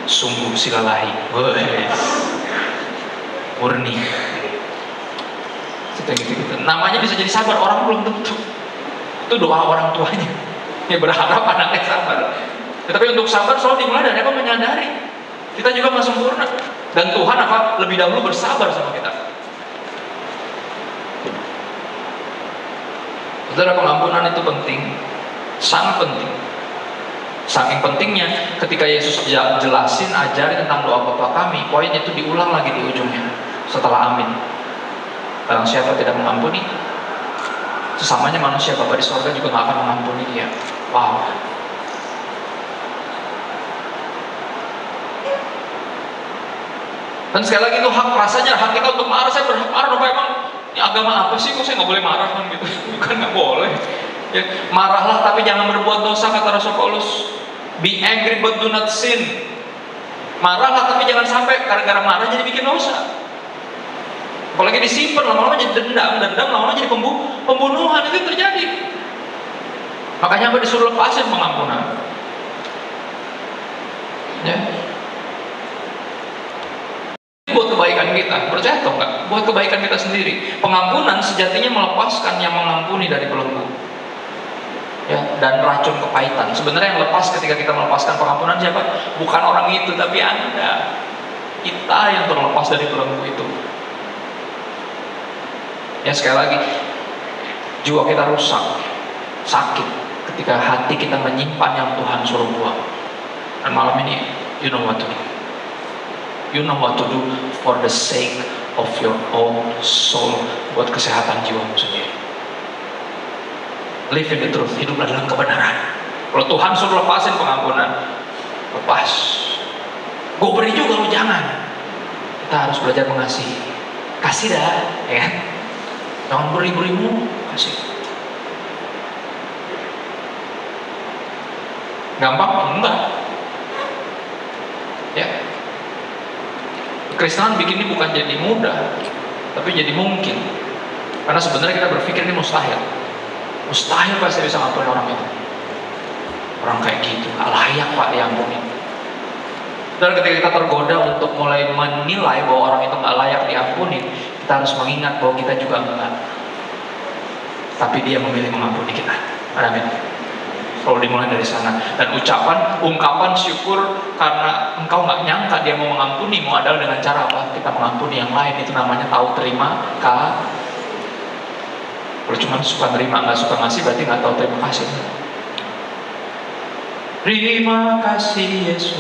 Sungguh silalahi, murni. Gitu. Namanya bisa jadi sabar, orang belum tentu. Itu doa orang tuanya. Ya berharap anaknya sabar. Tetapi untuk sabar selalu dimulai dari apa? Menyadari kita juga nggak sempurna. Dan Tuhan apa? Lebih dahulu bersabar sama kita. Saudara, pengampunan itu penting, sangat penting. Saking pentingnya ketika Yesus jelasin, ajarin tentang doa Bapa kami, poin itu diulang lagi di ujungnya setelah amin. Barang siapa tidak mengampuni sesamanya manusia, Bapa di sorga juga gak akan mengampuni dia. Wow. Dan sekali lagi itu rasanya hak kita untuk marah. Saya berhak marah, Bapak, emang ini agama apa sih kok saya gak boleh marah kan gitu. Bukan gak boleh ya, marahlah tapi jangan berbuat dosa, kata Rasul Paulus. Be angry but do not sin. Marahlah tapi jangan sampai gara-gara marah jadi bikin dosa. Apalagi disimpan lama-lama jadi dendam lama-lama jadi pembunuhan. Itu terjadi. Makanya apa disuruh lepasin pengampunan ya, buat kebaikan kita, percaya atau enggak? Buat kebaikan kita sendiri. Pengampunan sejatinya melepaskan yang mengampuni dari belenggu ya, dan racun kepahitan. Sebenarnya yang lepas ketika kita melepaskan pengampunan siapa? Bukan orang itu, tapi Anda. Kita yang terlepas dari belenggu itu. Ya, sekali lagi, jiwa kita rusak, sakit ketika hati kita menyimpan yang Tuhan suruh buang. Dan malam ini, you know what to do. You know what to do for the sake of your own soul, buat kesehatan jiwamu sendiri. Live in the truth, hidup dalam kebenaran. Kalau Tuhan suruh lepasin pengampunan, lepas. Gue beri juga, lu jangan. Kita harus belajar mengasihi. Kasih dah, ya kan? Jangan beri-berimu, kasih. Gampang? Enggak. Ya. Kekristenan bikin ini bukan jadi mudah, tapi jadi mungkin. Karena sebenarnya kita berpikir ini mustahil. Mustahil Pak saya bisa ngampuni orang itu. Orang kayak gitu, gak layak Pak diampuni. Dan ketika kita tergoda untuk mulai menilai bahwa orang itu gak layak diampuni, kita harus mengingat bahwa kita juga enggak. Tapi dia memilih mengampuni kita. Amin. Kalau dimulai dari sana. Dan ungkapan syukur karena engkau gak nyangka dia mau mengampuni, mau adalah dengan cara apa? Kita mengampuni yang lain. Itu namanya tahu terima kasih. Kalau cuma suka nerima, nggak suka ngasih, berarti nggak tahu terima kasih. Terima kasih Yesus,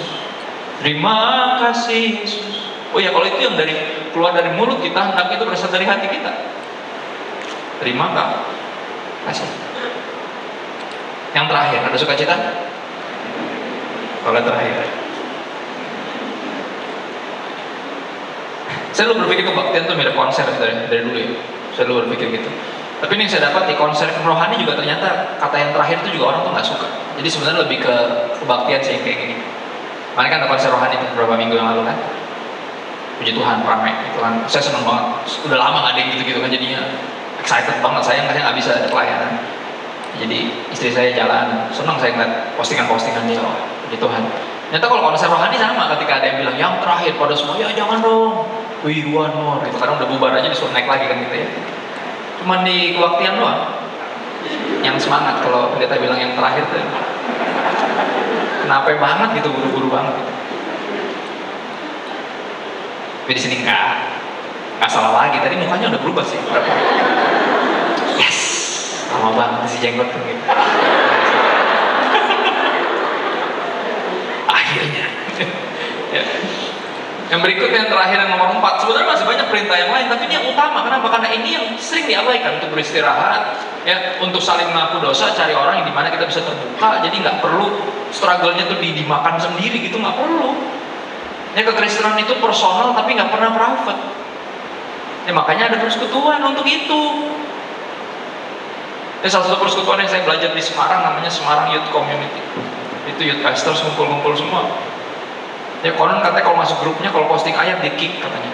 terima kasih Yesus. Oh ya, kalau itu yang keluar dari mulut kita, hendak itu berasal dari hati kita. Terima kasih. Yang terakhir, ada sukacita? Kalau terakhir, saya dulu berpikir kebaktian itu mirip konser dari dulu ya. Saya dulu berpikir gitu. Tapi ini yang saya dapat di konser rohani juga ternyata kata yang terakhir itu juga orang tuh nggak suka. Jadi sebenarnya lebih ke kebaktian sih kayak gini. Makanya kan ada konser rohani itu beberapa minggu yang lalu kan. Puji Tuhan, ramai itu kan. Saya seneng banget. Udah lama nggak ada yang gitu-gitu kan, jadinya excited banget. Saya nggak bisa ada pelayanan. Jadi istri saya jalan, seneng saya ngeliat postingan-postingan dia. Puji Tuhan. Ternyata kalau konser rohani sama, ketika ada yang bilang yang terakhir pada semua, ya jangan dong. We want more. Gitu karena udah bubar aja disuruh naik lagi kan gitu ya. Cuman di kebaktian doang yang semangat. Kalau pendeta bilang yang terakhir tuh kenapa banget gitu, buru-buru banget gitu. Tapi di sini nggak salah lagi. Tadi mukanya udah berubah sih. Yes, lama banget si jenggot tuh gitu. Akhirnya ya. Yang berikutnya, yang terakhir, yang nomor 4. Sebenarnya masih banyak perintah yang lain, tapi ini yang utama. Kenapa? Karena ini yang sering diabaikan. Untuk beristirahat, ya, untuk saling mengaku dosa, cari orang yang dimana kita bisa terbuka. Jadi nggak perlu struggle-nya tuh dimakan sendiri gitu, nggak perlu. Ya, kekristenan itu personal tapi nggak pernah private. Ya, makanya ada persekutuan untuk itu. Ini salah satu persekutuan yang saya belajar di Semarang, namanya Semarang Youth Community. Itu youth pastors ngumpul-ngumpul semua. Ya, konon katanya kalau masuk grupnya, kalau posting ayat di kick katanya.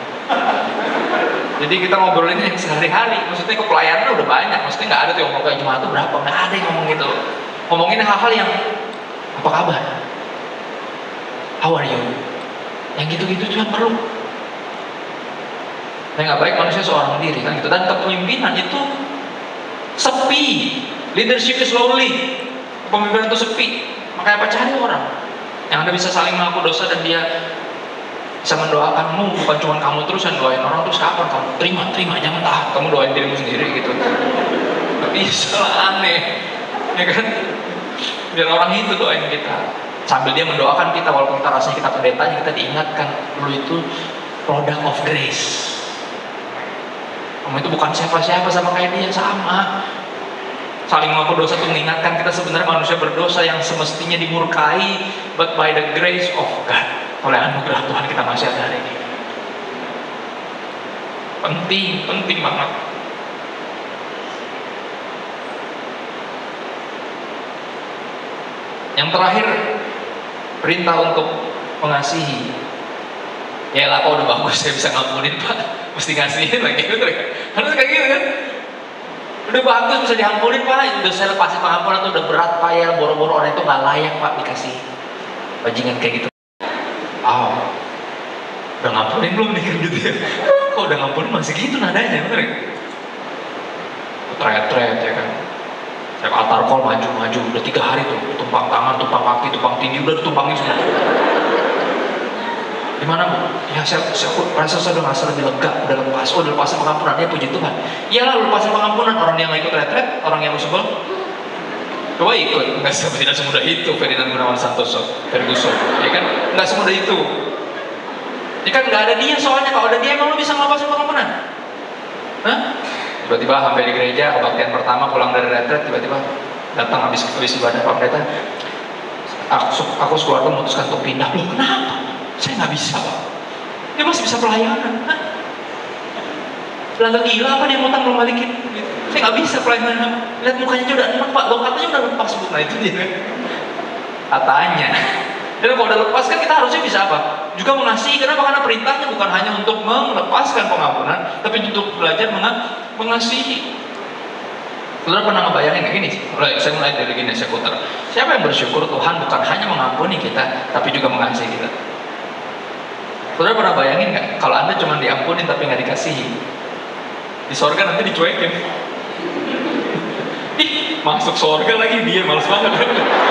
Jadi kita ngobrolin yang sehari-hari. Maksudnya kok pelayanannya udah banyak. Maksudnya nggak ada tuh yang ngomong kayak jemaat itu berapa, nggak ada yang ngomong gitu. Ngomongin hal-hal yang apa kabar, how are you, yang gitu-gitu tuh yang perlu. Yang nggak baik manusia seorang diri kan gitu. Dan kepemimpinan itu sepi, leadership is lonely. Kepemimpinan itu sepi. Makanya apa, cari orang yang Anda bisa saling mengaku dosa dan dia bisa mendoakanmu. Bukan cuma kamu terus yang doain orang, terus kapan kamu terima, jangan kamu doain dirimu sendiri gitu. Tapi salah, aneh ya kan. Biar orang itu doain kita, sambil dia mendoakan kita, walaupun kita rasanya kita pendetanya, kita diingatkan lu itu product of grace. Kamu itu bukan siapa-siapa, sama kayak dia, sama. Saling mengaku dosa itu mengingatkan kita sebenarnya manusia berdosa yang semestinya dimurkai, but by the grace of God, oleh anugerah Tuhan kita masih ada hari ini. Penting banget. Yang terakhir, perintah untuk mengasihi. Ya lah, kok udah bagus, saya bisa ngampunin Pak, mesti ngasihin lagi, betul kan? Harus kayak gitu kan? Udah bagus, bisa diampunin Pak, udah saya lepasin pengampunan tuh udah berat Pak ya, boro-boro orang itu nggak layak Pak dikasih. Bajingan kayak gitu. Udah ngampunin belum nih kan gitu ya? Kok udah ngampunin masih gitu nadanya, betul kan? Teriak-teriak ya kan? Saya altar call maju, udah 3 hari tuh, tumpang tangan, tumpang kaki, tumpang tinggi, udah ditumpangin semua. Gimana Bu? Ya saya rasa saya udah ngerasa lebih lega, udah lepasin pengampunan. Ya puji Tuhan. Iyalah, lu lepasin pengampunan, orang yang nggak ikut retret, orang yang lu sebel, coba ikut. Tidak semudah itu, Ferdinand Gunawan Santoso, Ferguson, ya kan? Nggak semudah itu. Ya kan nggak ada dia, soalnya kalau ada dia emang lu bisa ngelepasin pengampunan? Hah? Tiba-tiba sampai di gereja, kebaktian pertama pulang dari retret, tiba-tiba datang habis ibadah, Pak Pendeta, aku sekeluarga memutuskan untuk pindah. Loh kenapa? Saya nggak bisa Pak. Dia masih bisa pelayanan. Belanda gila apa dia ngutang belum balikin? Gitu. Saya nggak bisa pelayanan. Lihat mukanya aja udah enak Pak, katanya udah lepas Bu. Nah itu dia. Katanya. Dan kalau udah lepas kan kita harusnya bisa apa? Juga mengasihi. Kenapa? Karena perintahnya bukan hanya untuk melepaskan pengampunan, tapi untuk belajar mengasihi. Saudara pernah ngebayangin kayak gini? Saya mulai dari gini, saya putar. Siapa yang bersyukur Tuhan bukan hanya mengampuni kita, tapi juga mengasihi kita? Saudara pernah bayangin nggak? Kalau Anda cuma diampunin tapi nggak dikasihi, di sorga nanti dicuekin. Ih, masuk sorga lagi dia, males banget.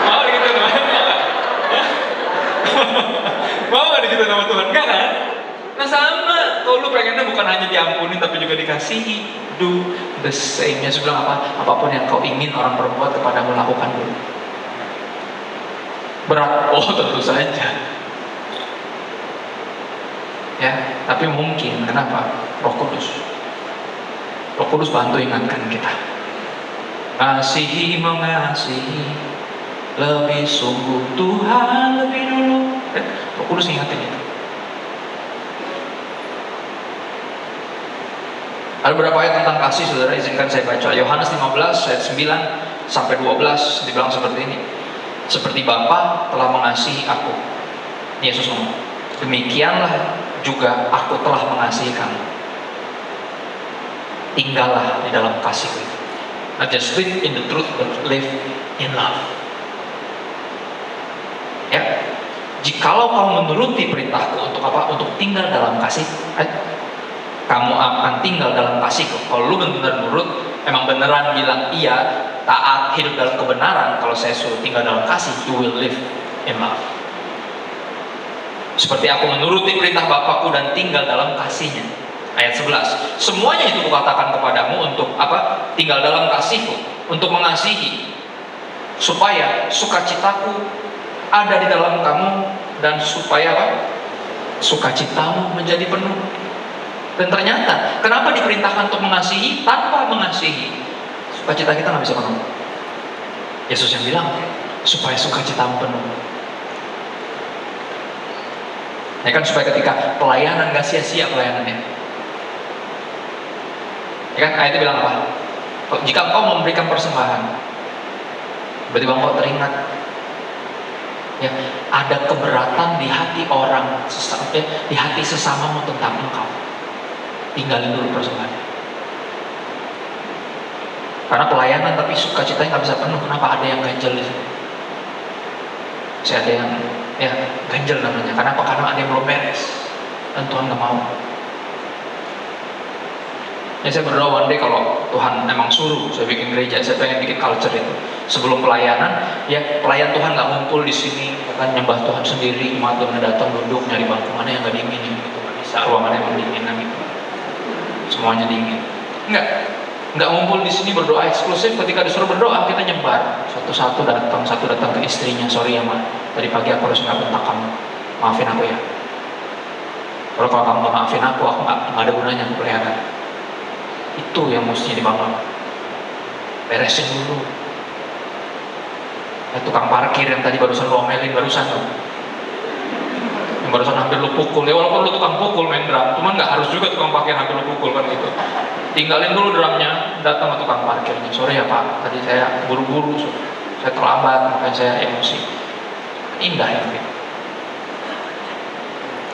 Mau gitu mau nggak gitu sama Tuhan? Enggak kan? Nah sama, kalau lu pengennya bukan hanya diampunin tapi juga dikasihi, do the same. Yesus bilang apa? Apapun yang kau ingin orang berbuat kepadamu, lakukan dulu. Berat? Oh tentu saja. Ya, tapi mungkin. Kenapa? Roh Kudus bantu ingatkan kita. Mengasihi lebih sungguh Tuhan lebih dulu. Roh Kudus ingatin itu. Ada beberapa ayat tentang kasih, saudara, izinkan saya baca. Yohanes 15 ayat 9 sampai 12 dibilang seperti ini. Seperti Bapa telah mengasihi aku, Yesus ngomong, demikianlah juga aku telah mengasihi kamu. Tinggallah di dalam kasihku. Not just live in the truth, but live in love. Ya, jikalau kau menuruti perintahku untuk apa? Untuk tinggal dalam kasih, kamu akan tinggal dalam kasihku. Kalau lu benar-benar nurut, emang beneran bilang iya, taat, hidup dalam kebenaran, kalau saya suruh tinggal dalam kasih, you will live in love. Seperti aku menuruti perintah Bapakku dan tinggal dalam kasihnya. Ayat 11. Semuanya itu kukatakan kepadamu untuk apa? Tinggal dalam kasihku, untuk mengasihi, supaya sukacitaku ada di dalam kamu, dan supaya apa? Sukacitamu menjadi penuh. Dan ternyata, kenapa diperintahkan untuk mengasihi? Tanpa mengasihi, sukacita kita nggak bisa penuh. Yesus yang bilang, supaya sukacitamu penuh. Ya kan, supaya ketika pelayanan gak sia-sia pelayanannya. Ya kan, ayatnya bilang apa? Jika engkau memberikan persembahan, berarti engkau teringat. Ya, ada keberatan di hati orang, di hati sesamamu tentang engkau. Tinggalin dulu persembahan. Karena pelayanan tapi sukacitanya nggak bisa penuh. Kenapa? Ada yang ganjel di sini. Masih ada yang ganjel namanya. Karena apa? Karena ada yang belum beres dan Tuhan nggak mau. Ya, saya berdoa one day kalau Tuhan memang suruh saya bikin gereja, saya pengen bikin culture itu. Sebelum pelayanan, ya pelayan Tuhan nggak ngumpul di sini, kan nyembah Tuhan sendiri, jemaat Tuhan datang duduk nyari bangku mana yang nggak dingin gitu, nggak bisa, ruangannya emang dingin gitu, semuanya dingin. Nggak ngumpul di sini berdoa eksklusif. Ketika disuruh berdoa kita nyebar, satu datang ke istrinya, sorry ya Ma, tadi pagi aku harus nggak bentak kamu, maafin aku ya. Kalau kamu nggak maafin aku nggak ada gunanya pelayanan. Itu yang mestinya dibangun. Beresin dulu. Ya, tukang parkir yang tadi barusan lo omelin barusan tuh, yang barusan hampir lo pukul, ya walaupun lo tukang pukul main drum, cuman nggak harus juga tukang parkir hampir lo pukul kan gitu. Tinggalin dulu drumnya, datang ke tukang parkirnya, sorry ya Pak, tadi saya buru-buru, saya terlambat, makanya saya emosi. Indah ya gitu.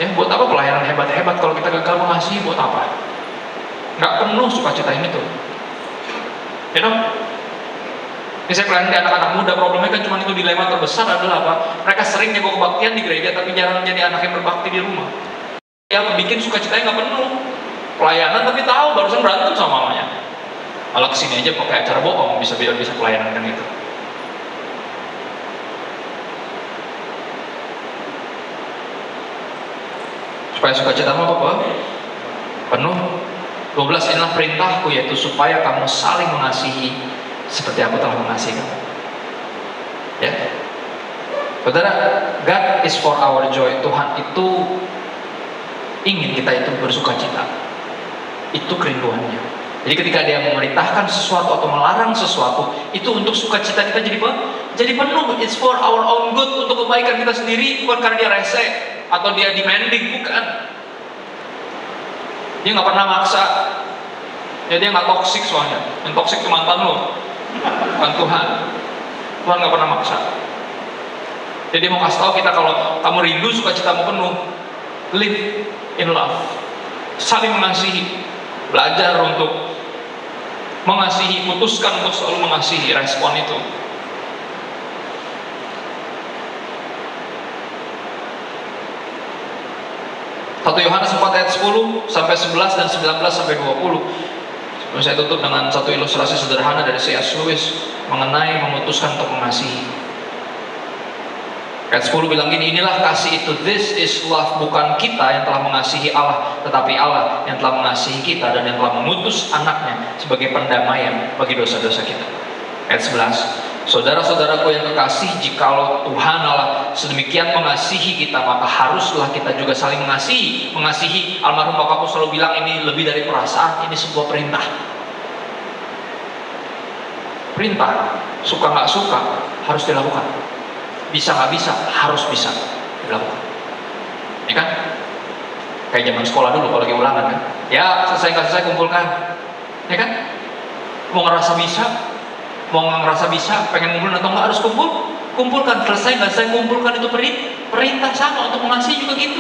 Ya buat apa pelayanan hebat-hebat kalau kita gagal mengasihi? Buat apa? Nggak penuh sukacita ini tuh. You know? Ini saya pelayanan di anak-anak muda, problemnya kan cuma itu, dilema terbesar adalah apa? Mereka sering jago kebaktian di gereja tapi jarang jadi anak yang berbakti di rumah. Yang bikin sukacitanya nggak penuh. Pelayanan tapi tahu barusan berantem sama mamanya. Malah kesini aja pakai acara bohong, bisa pelayanan kan itu. Supaya sukacitamu apa? Penuh. 12, inilah perintahku, yaitu supaya kamu saling mengasihi seperti aku telah mengasihi kamu. Ya, saudara, God is for our joy. Tuhan itu ingin kita itu bersukacita. Itu kerinduannya. Jadi ketika dia memerintahkan sesuatu atau melarang sesuatu, itu untuk sukacita kita jadi penuh. It's for our own good, untuk kebaikan kita sendiri, bukan karena dia rese atau dia demanding, bukan. Dia nggak pernah maksa. Ya, dia nggak toksik soalnya. Yang toksik itu mantan lo, bukan Tuhan. Tuhan nggak pernah maksa. Jadi mau kasih tahu kita, kalau kamu rindu sukacitamu penuh, live in love, saling mengasihi, belajar untuk mengasihi, putuskan untuk selalu mengasihi, respon itu. Yohanes 4 ayat 10 sampai 11 dan 19 sampai 20. Sebelum saya tutup dengan satu ilustrasi sederhana dari C.S. Lewis mengenai memutuskan untuk mengasihi. Ayat 10 bilang gini, inilah kasih itu, this is love, bukan kita yang telah mengasihi Allah, tetapi Allah yang telah mengasihi kita dan yang telah mengutus anaknya sebagai pendamaian bagi dosa-dosa kita. Ayat 11, saudara-saudaraku yang kekasih, jikalau Tuhan Allah sedemikian mengasihi kita, maka haruslah kita juga saling mengasihi. Mengasihi, almarhum bapakku selalu bilang, ini lebih dari perasaan, ini sebuah perintah. Perintah, suka nggak suka, harus dilakukan. Bisa nggak bisa, harus bisa dilakukan. Ya kan? Kayak zaman sekolah dulu kalau lagi ulangan kan, ya selesai nggak selesai kumpulkan. Ya kan? Mau ngerasa bisa, pengen ngumpulin atau nggak, harus kumpulkan. Selesai nggak selesai kumpulkan, itu perintah. Sama untuk mengasihi juga gitu.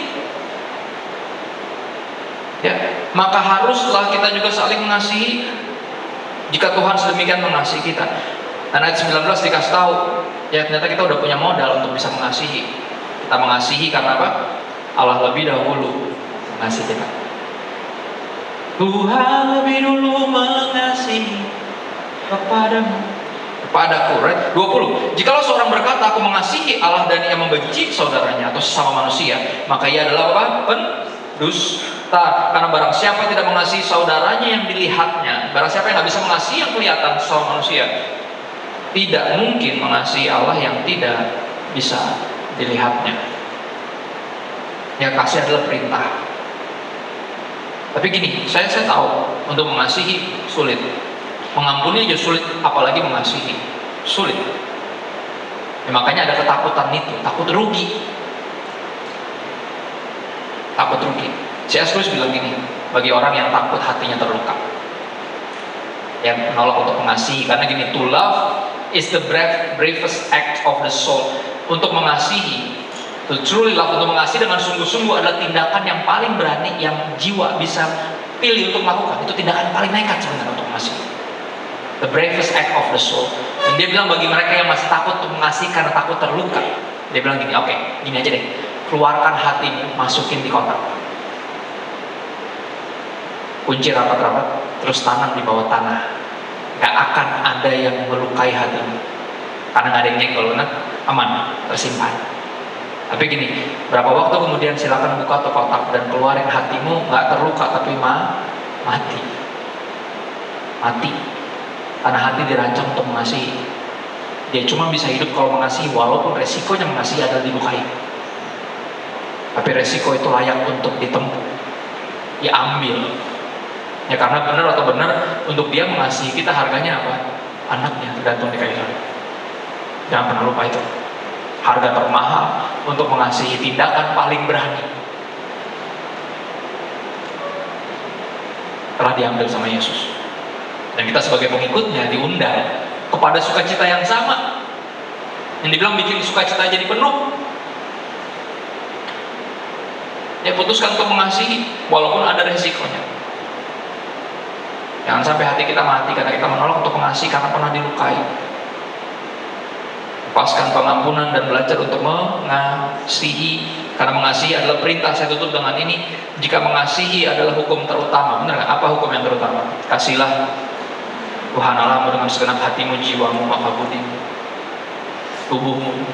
Ya, maka haruslah kita juga saling mengasihi. Jika Tuhan sedemikian mengasihi kita. Dan ayat 19 dikasih tahu, ya ternyata kita udah punya modal untuk bisa mengasihi. Kita mengasihi karena apa? Allah lebih dahulu mengasihi kita. Tuhan lebih dulu mengasihi kepadaku, right? 20. Jikalau seorang berkata, aku mengasihi Allah dan ia membenci saudaranya atau sesama manusia, maka ia adalah apa? Pendusta. Karena barang siapa tidak mengasihi saudaranya yang dilihatnya, barang siapa yang nggak bisa mengasihi yang kelihatan sesama manusia, tidak mungkin mengasihi Allah yang tidak bisa dilihatnya. Ya, kasih adalah perintah. Tapi gini, saya tahu untuk mengasihi sulit. Mengampuni aja sulit, apalagi mengasihi sulit. Ya, makanya ada ketakutan itu, takut rugi. takut rugi. C.S. Lewis bilang gini, bagi orang yang takut hatinya terluka, yang menolak untuk mengasihi, karena gini, to love is the bravest act of the soul. Untuk mengasihi, to truly love, untuk mengasihi dengan sungguh-sungguh adalah tindakan yang paling berani yang jiwa bisa pilih untuk melakukan. Itu tindakan paling nekat sebenarnya untuk mengasihi. The bravest act of the soul. Dan dia bilang bagi mereka yang masih takut untuk mengasihi karena takut terluka, dia bilang gini, oke, gini aja deh, keluarkan hatimu, masukin di kotak, kunci rapat-rapat, terus tanam di bawah tanah. Gak akan ada yang melukai hatimu, karena gak ada yang nyenggol, kan? Aman, tersimpan. Tapi gini, berapa waktu kemudian silakan buka tuh kotak dan keluarin hatimu, gak terluka tapi mati. Mati. Karena hati dirancang untuk mengasihi. Dia cuma bisa hidup kalau mengasihi, walaupun resikonya mengasihi adalah dilukai. Tapi resiko itu layak untuk ditempuh, diambil. Ya karena benar atau benar, untuk dia mengasihi kita harganya apa? Anaknya tergantung di kayu salib. Jangan pernah lupa itu. Harga termahal untuk mengasihi, tindakan paling berani telah diambil sama Yesus. Dan kita sebagai pengikutnya diundang kepada sukacita yang sama. Yang dibilang bikin sukacita jadi penuh. Ya putuskan untuk mengasihi walaupun ada resikonya. Jangan sampai hati kita mati karena kita menolak untuk mengasihi karena pernah dilukai. Lepaskan pengampunan dan belajar untuk mengasihi, karena mengasihi adalah perintah. Saya tutup dengan ini, jika mengasihi adalah hukum terutama. Benar nggak? Apa hukum yang terutama? Kasihlah Tuhan Allahmu dengan segenap hatimu, jiwamu, maka budimu, tubuhmu.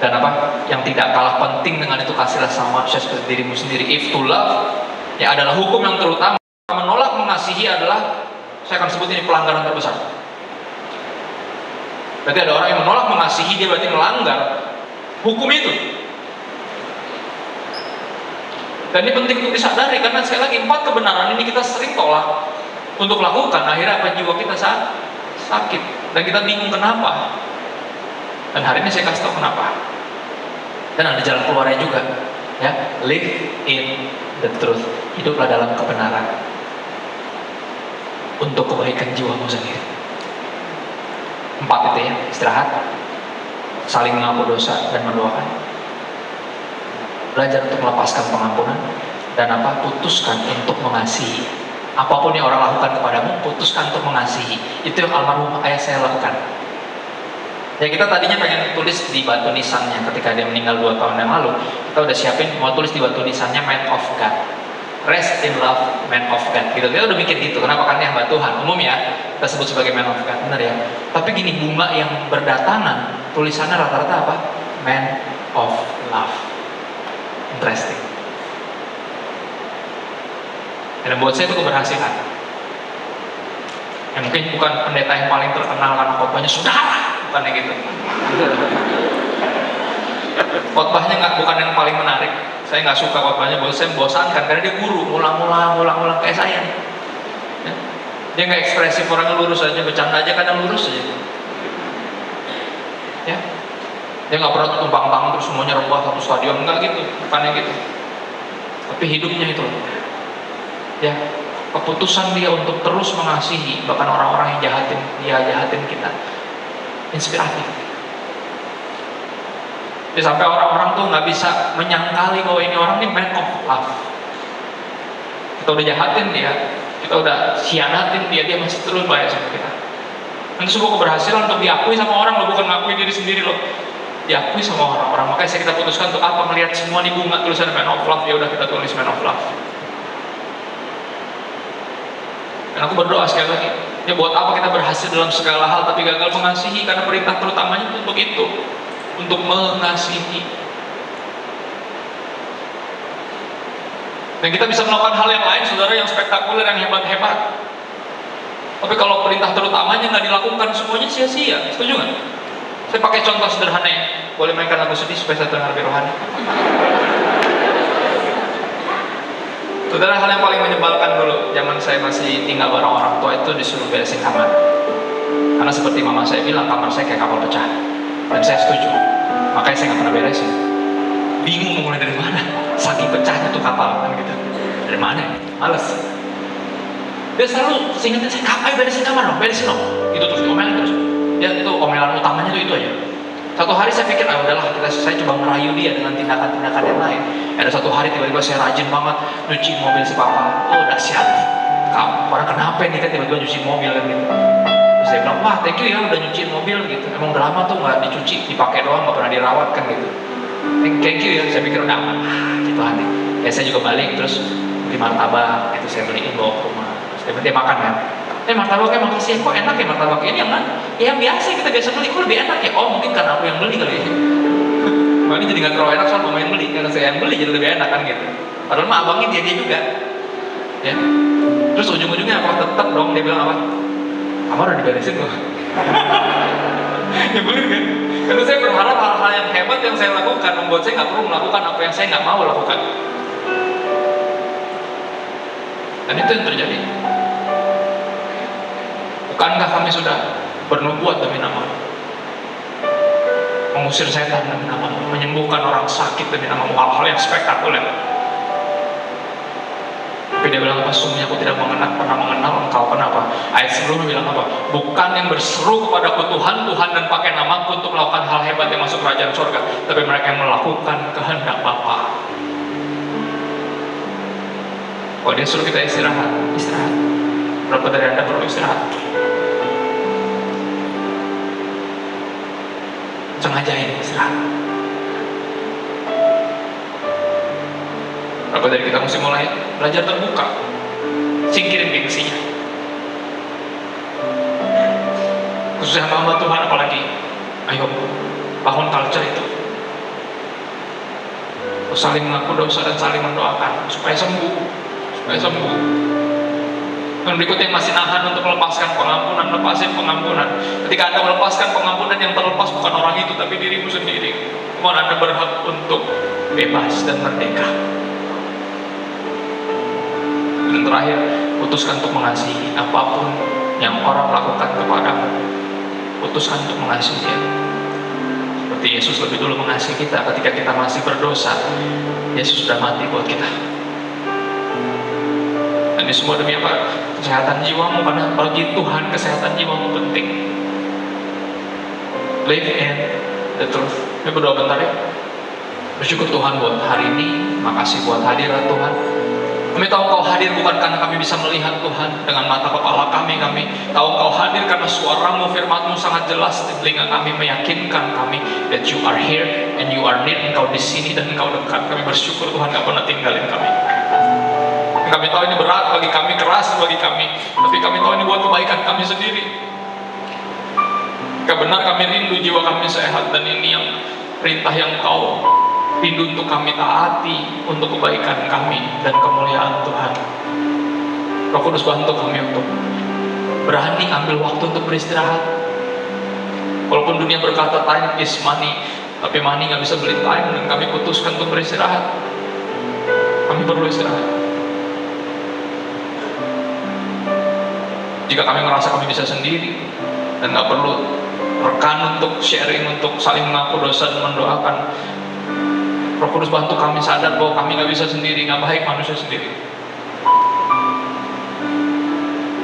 Dan apa? Yang tidak kalah penting dengan itu, kasihlah sama manusia seperti dirimu sendiri. If to love, ya adalah hukum yang terutama. Menolak mengasihi adalah, saya akan sebut ini pelanggaran terbesar. Berarti ada orang yang menolak mengasihi, dia berarti melanggar hukum itu. Dan ini penting untuk disadari, karena sekali lagi 4 kebenaran ini kita sering tolak untuk lakukan. Akhirnya apa? Jiwa kita sakit dan kita bingung kenapa. Dan hari ini saya kasih tahu kenapa. Dan ada jalan keluarnya juga, ya. Live in the truth. Hiduplah dalam kebenaran untuk kebaikan jiwamu sendiri. 4 itu ya, istirahat, saling mengaku dosa dan mendoakan, belajar untuk melepaskan pengampunan, dan apa? Putuskan untuk mengasihi. Apapun yang orang lakukan kepadamu, putuskan untuk mengasihi. Itu yang almarhum ayah saya lakukan. Ya kita tadinya pengen tulis di batu nisannya ketika dia meninggal 2 tahun yang lalu. Kita udah siapin mau tulis di batu nisannya Man of God, Rest in Love, Man of God. Gitu. Kita udah mikir gitu. Kenapa? Karena yang hamba Tuhan. Umum ya kita sebut sebagai Man of God, benar ya. Tapi gini, bunga yang berdatangan tulisannya rata-rata apa? Man of Love. Interesting. Dan buat saya itu keberhasilan. Ya mungkin bukan pendeta yang paling terkenal karena khotbahnya saudara, bukannya gitu. Khotbahnya bukan yang paling menarik. Saya nggak suka khotbahnya, buat saya membosankan karena dia guru, ulang-ulang kayak saya. Ya. Dia nggak ekspresif, orangnya lurus aja, bercanda aja kadang lurus aja. Ya. Dia nggak pernah tumpang tangan terus semuanya rebah satu stadion, nggak gitu, bukannya gitu. Tapi hidupnya itu, ya. Keputusan dia untuk terus mengasihi bahkan orang-orang yang jahatin kita, inspiratif. Jadi sampai orang-orang tuh nggak bisa menyangkali bahwa ini orang ini man of love. Kita udah jahatin dia, kita udah hianatin dia masih terus baik sama kita. Itu sebuah keberhasilan untuk diakui sama orang loh, bukan ngakui diri sendiri loh. Diakui sama orang-orang. Makanya kita putuskan untuk apa? Melihat semua di bunga tulisan man of love, ya udah kita tulis man of love. Dan aku berdoa sekali lagi, ya buat apa kita berhasil dalam segala hal tapi gagal mengasihi, karena perintah terutamanya untuk itu, untuk mengasihi. Dan kita bisa melakukan hal yang lain, saudara, yang spektakuler, yang hebat-hebat. Tapi kalau perintah terutamanya nggak dilakukan, semuanya sia-sia. Setuju nggak? Saya pakai contoh sederhana ya. Boleh mainkan lagu sedih supaya saya terdengar lebih rohani. Saudara, hal yang paling menyebalkan dulu, zaman saya masih tinggal bareng orang tua itu disuruh beresin kamar. Karena seperti mama saya bilang, kamar saya kayak kapal pecah. Dan saya setuju. Makanya saya nggak pernah beresin. Bingung mau mulai dari mana. Saking pecahnya tuh kapal kan gitu. Dari mana? Males. Dia selalu seingatnya saya, ayo beresin kamar dong, beresin dong. Itu terus diomelin terus. Ya itu omelan utamanya tuh itu aja. Satu hari saya pikir, udahlah saya coba merayu dia dengan tindakan-tindakan yang lain. Ada satu hari tiba-tiba saya rajin banget nyuci mobil si papa. Oh dahsyat. Kamu orang kenapa nih kan tiba-tiba nyuci mobil kan gitu. Terus saya bilang, wah thank you ya udah nyuciin mobil gitu. Emang udah lama tuh nggak dicuci, dipakai doang, nggak pernah dirawat kan gitu. Thank you ya, saya pikir udah aman. Gitu hati. Ya saya juga balik terus beli martabak, itu saya beliin bawa ke rumah. Terus dia makan kan. Martabaknya makasih, kok enak ya martabak ini yang mana? Ya yang biasa kita biasa beli, kok lebih enak ya? Oh mungkin karena aku yang beli kali ya. Makanya jadi nggak terlalu enak soal mama yang beli, karena saya yang beli jadi lebih enak kan gitu. Padahal mah abangnya dia juga. Ya. Terus ujung-ujungnya apa? Tetap dong dia bilang apa? Kamar udah diberesin loh. Ya bener kan? Karena saya berharap hal-hal yang hebat yang saya lakukan membuat saya nggak perlu melakukan apa yang saya nggak mau lakukan. Dan itu yang terjadi. Bukankah kami sudah bernubuat demi nama, mengusir setan demi nama, menyembuhkan orang sakit demi nama, hal-hal yang spektakuler. Tapi dia bilang apa? Sungguhnya aku tidak pernah mengenal engkau. Kenapa? Ayat sebelumnya bilang apa? Bukan yang berseru kepadaku Tuhan, Tuhan dan pakai namaku untuk melakukan hal hebat yang masuk kerajaan surga, tapi mereka yang melakukan kehendak Bapa. Kalau dia suruh kita istirahat. Berapa dari Anda perlu istirahat? Sengajain istirahat. Berapa dari kita mesti mulai belajar terbuka, singkirin gengsinya. Khususnya hamba Tuhan apalagi, ayo bangun culture itu. Saling mengaku dosa dan saling mendoakan supaya sembuh. Dan berikutnya masih nahan untuk melepaskan pengampunan, lepasin pengampunan. Ketika Anda melepaskan pengampunan, yang terlepas bukan orang itu, tapi dirimu sendiri. Mohon Anda berhak untuk bebas dan merdeka. Dan terakhir, putuskan untuk mengasihi apapun yang orang lakukan kepadamu. Putuskan untuk mengasihi dia. Seperti Yesus lebih dulu mengasihi kita ketika kita masih berdosa. Yesus sudah mati buat kita. Dan ini semua demi apa? Kesehatan jiwamu, karena bagi Tuhan kesehatan jiwamu penting. Live in the truth. Ini berdoa bentar ya. Bersyukur Tuhan buat hari ini. Makasih buat hadirat Tuhan. Kami tahu Kau hadir bukan karena kami bisa melihat Tuhan dengan mata kepala kami. Kami tahu Kau hadir karena suaramu, firman-Mu sangat jelas di telinga kami, meyakinkan kami that you are here and you are near. Engkau di sini dan Engkau dekat. Kami bersyukur Tuhan Gak pernah tinggalin kami. Kami tahu ini berat bagi kami, keras bagi kami, tapi kami tahu ini buat kebaikan kami sendiri. Benar kami rindu jiwa kami sehat, dan ini yang perintah yang Kau rindu untuk kami taati untuk kebaikan kami dan kemuliaan Tuhan. Roh Kudus bantu kami untuk berani ambil waktu untuk beristirahat. Walaupun dunia berkata time is money, tapi money gak bisa beli time, dan kami putuskan untuk beristirahat. Kami perlu istirahat. Jika kami merasa kami bisa sendiri dan gak perlu rekan untuk sharing, untuk saling mengaku dosa dan mendoakan, Roh Kudus bantu kami sadar bahwa kami gak bisa sendiri, gak baik manusia sendiri.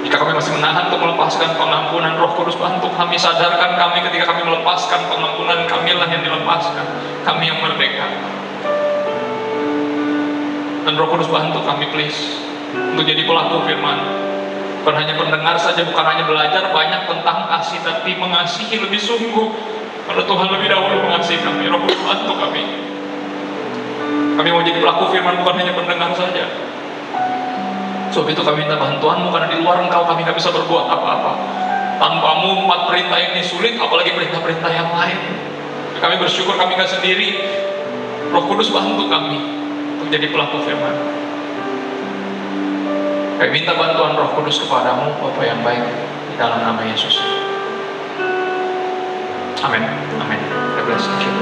Jika kami masih menahan untuk melepaskan pengampunan, Roh Kudus bantu kami, sadarkan kami ketika kami melepaskan pengampunan, kamilah yang dilepaskan, kami yang merdeka. Dan Roh Kudus bantu kami please untuk jadi pelaku firman. Bukan hanya pendengar saja, bukan hanya belajar banyak tentang kasih, tapi mengasihi lebih sungguh. Karena Tuhan lebih dahulu mengasihi kami. Roh Kudus bantu kami. Kami mau jadi pelaku firman, bukan hanya pendengar saja. Sebab itu kami minta bantuan-Mu, karena di luar Engkau kami gak bisa berbuat apa-apa. Tanpa-Mu 4 perintah ini sulit, apalagi perintah-perintah yang lain. Kami bersyukur kami gak sendiri. Roh Kudus bantu kami untuk jadi pelaku firman. Kami minta bantuan Roh Kudus kepadamu, Bapa yang baik, di dalam nama Yesus. Amin. Amin. God bless you.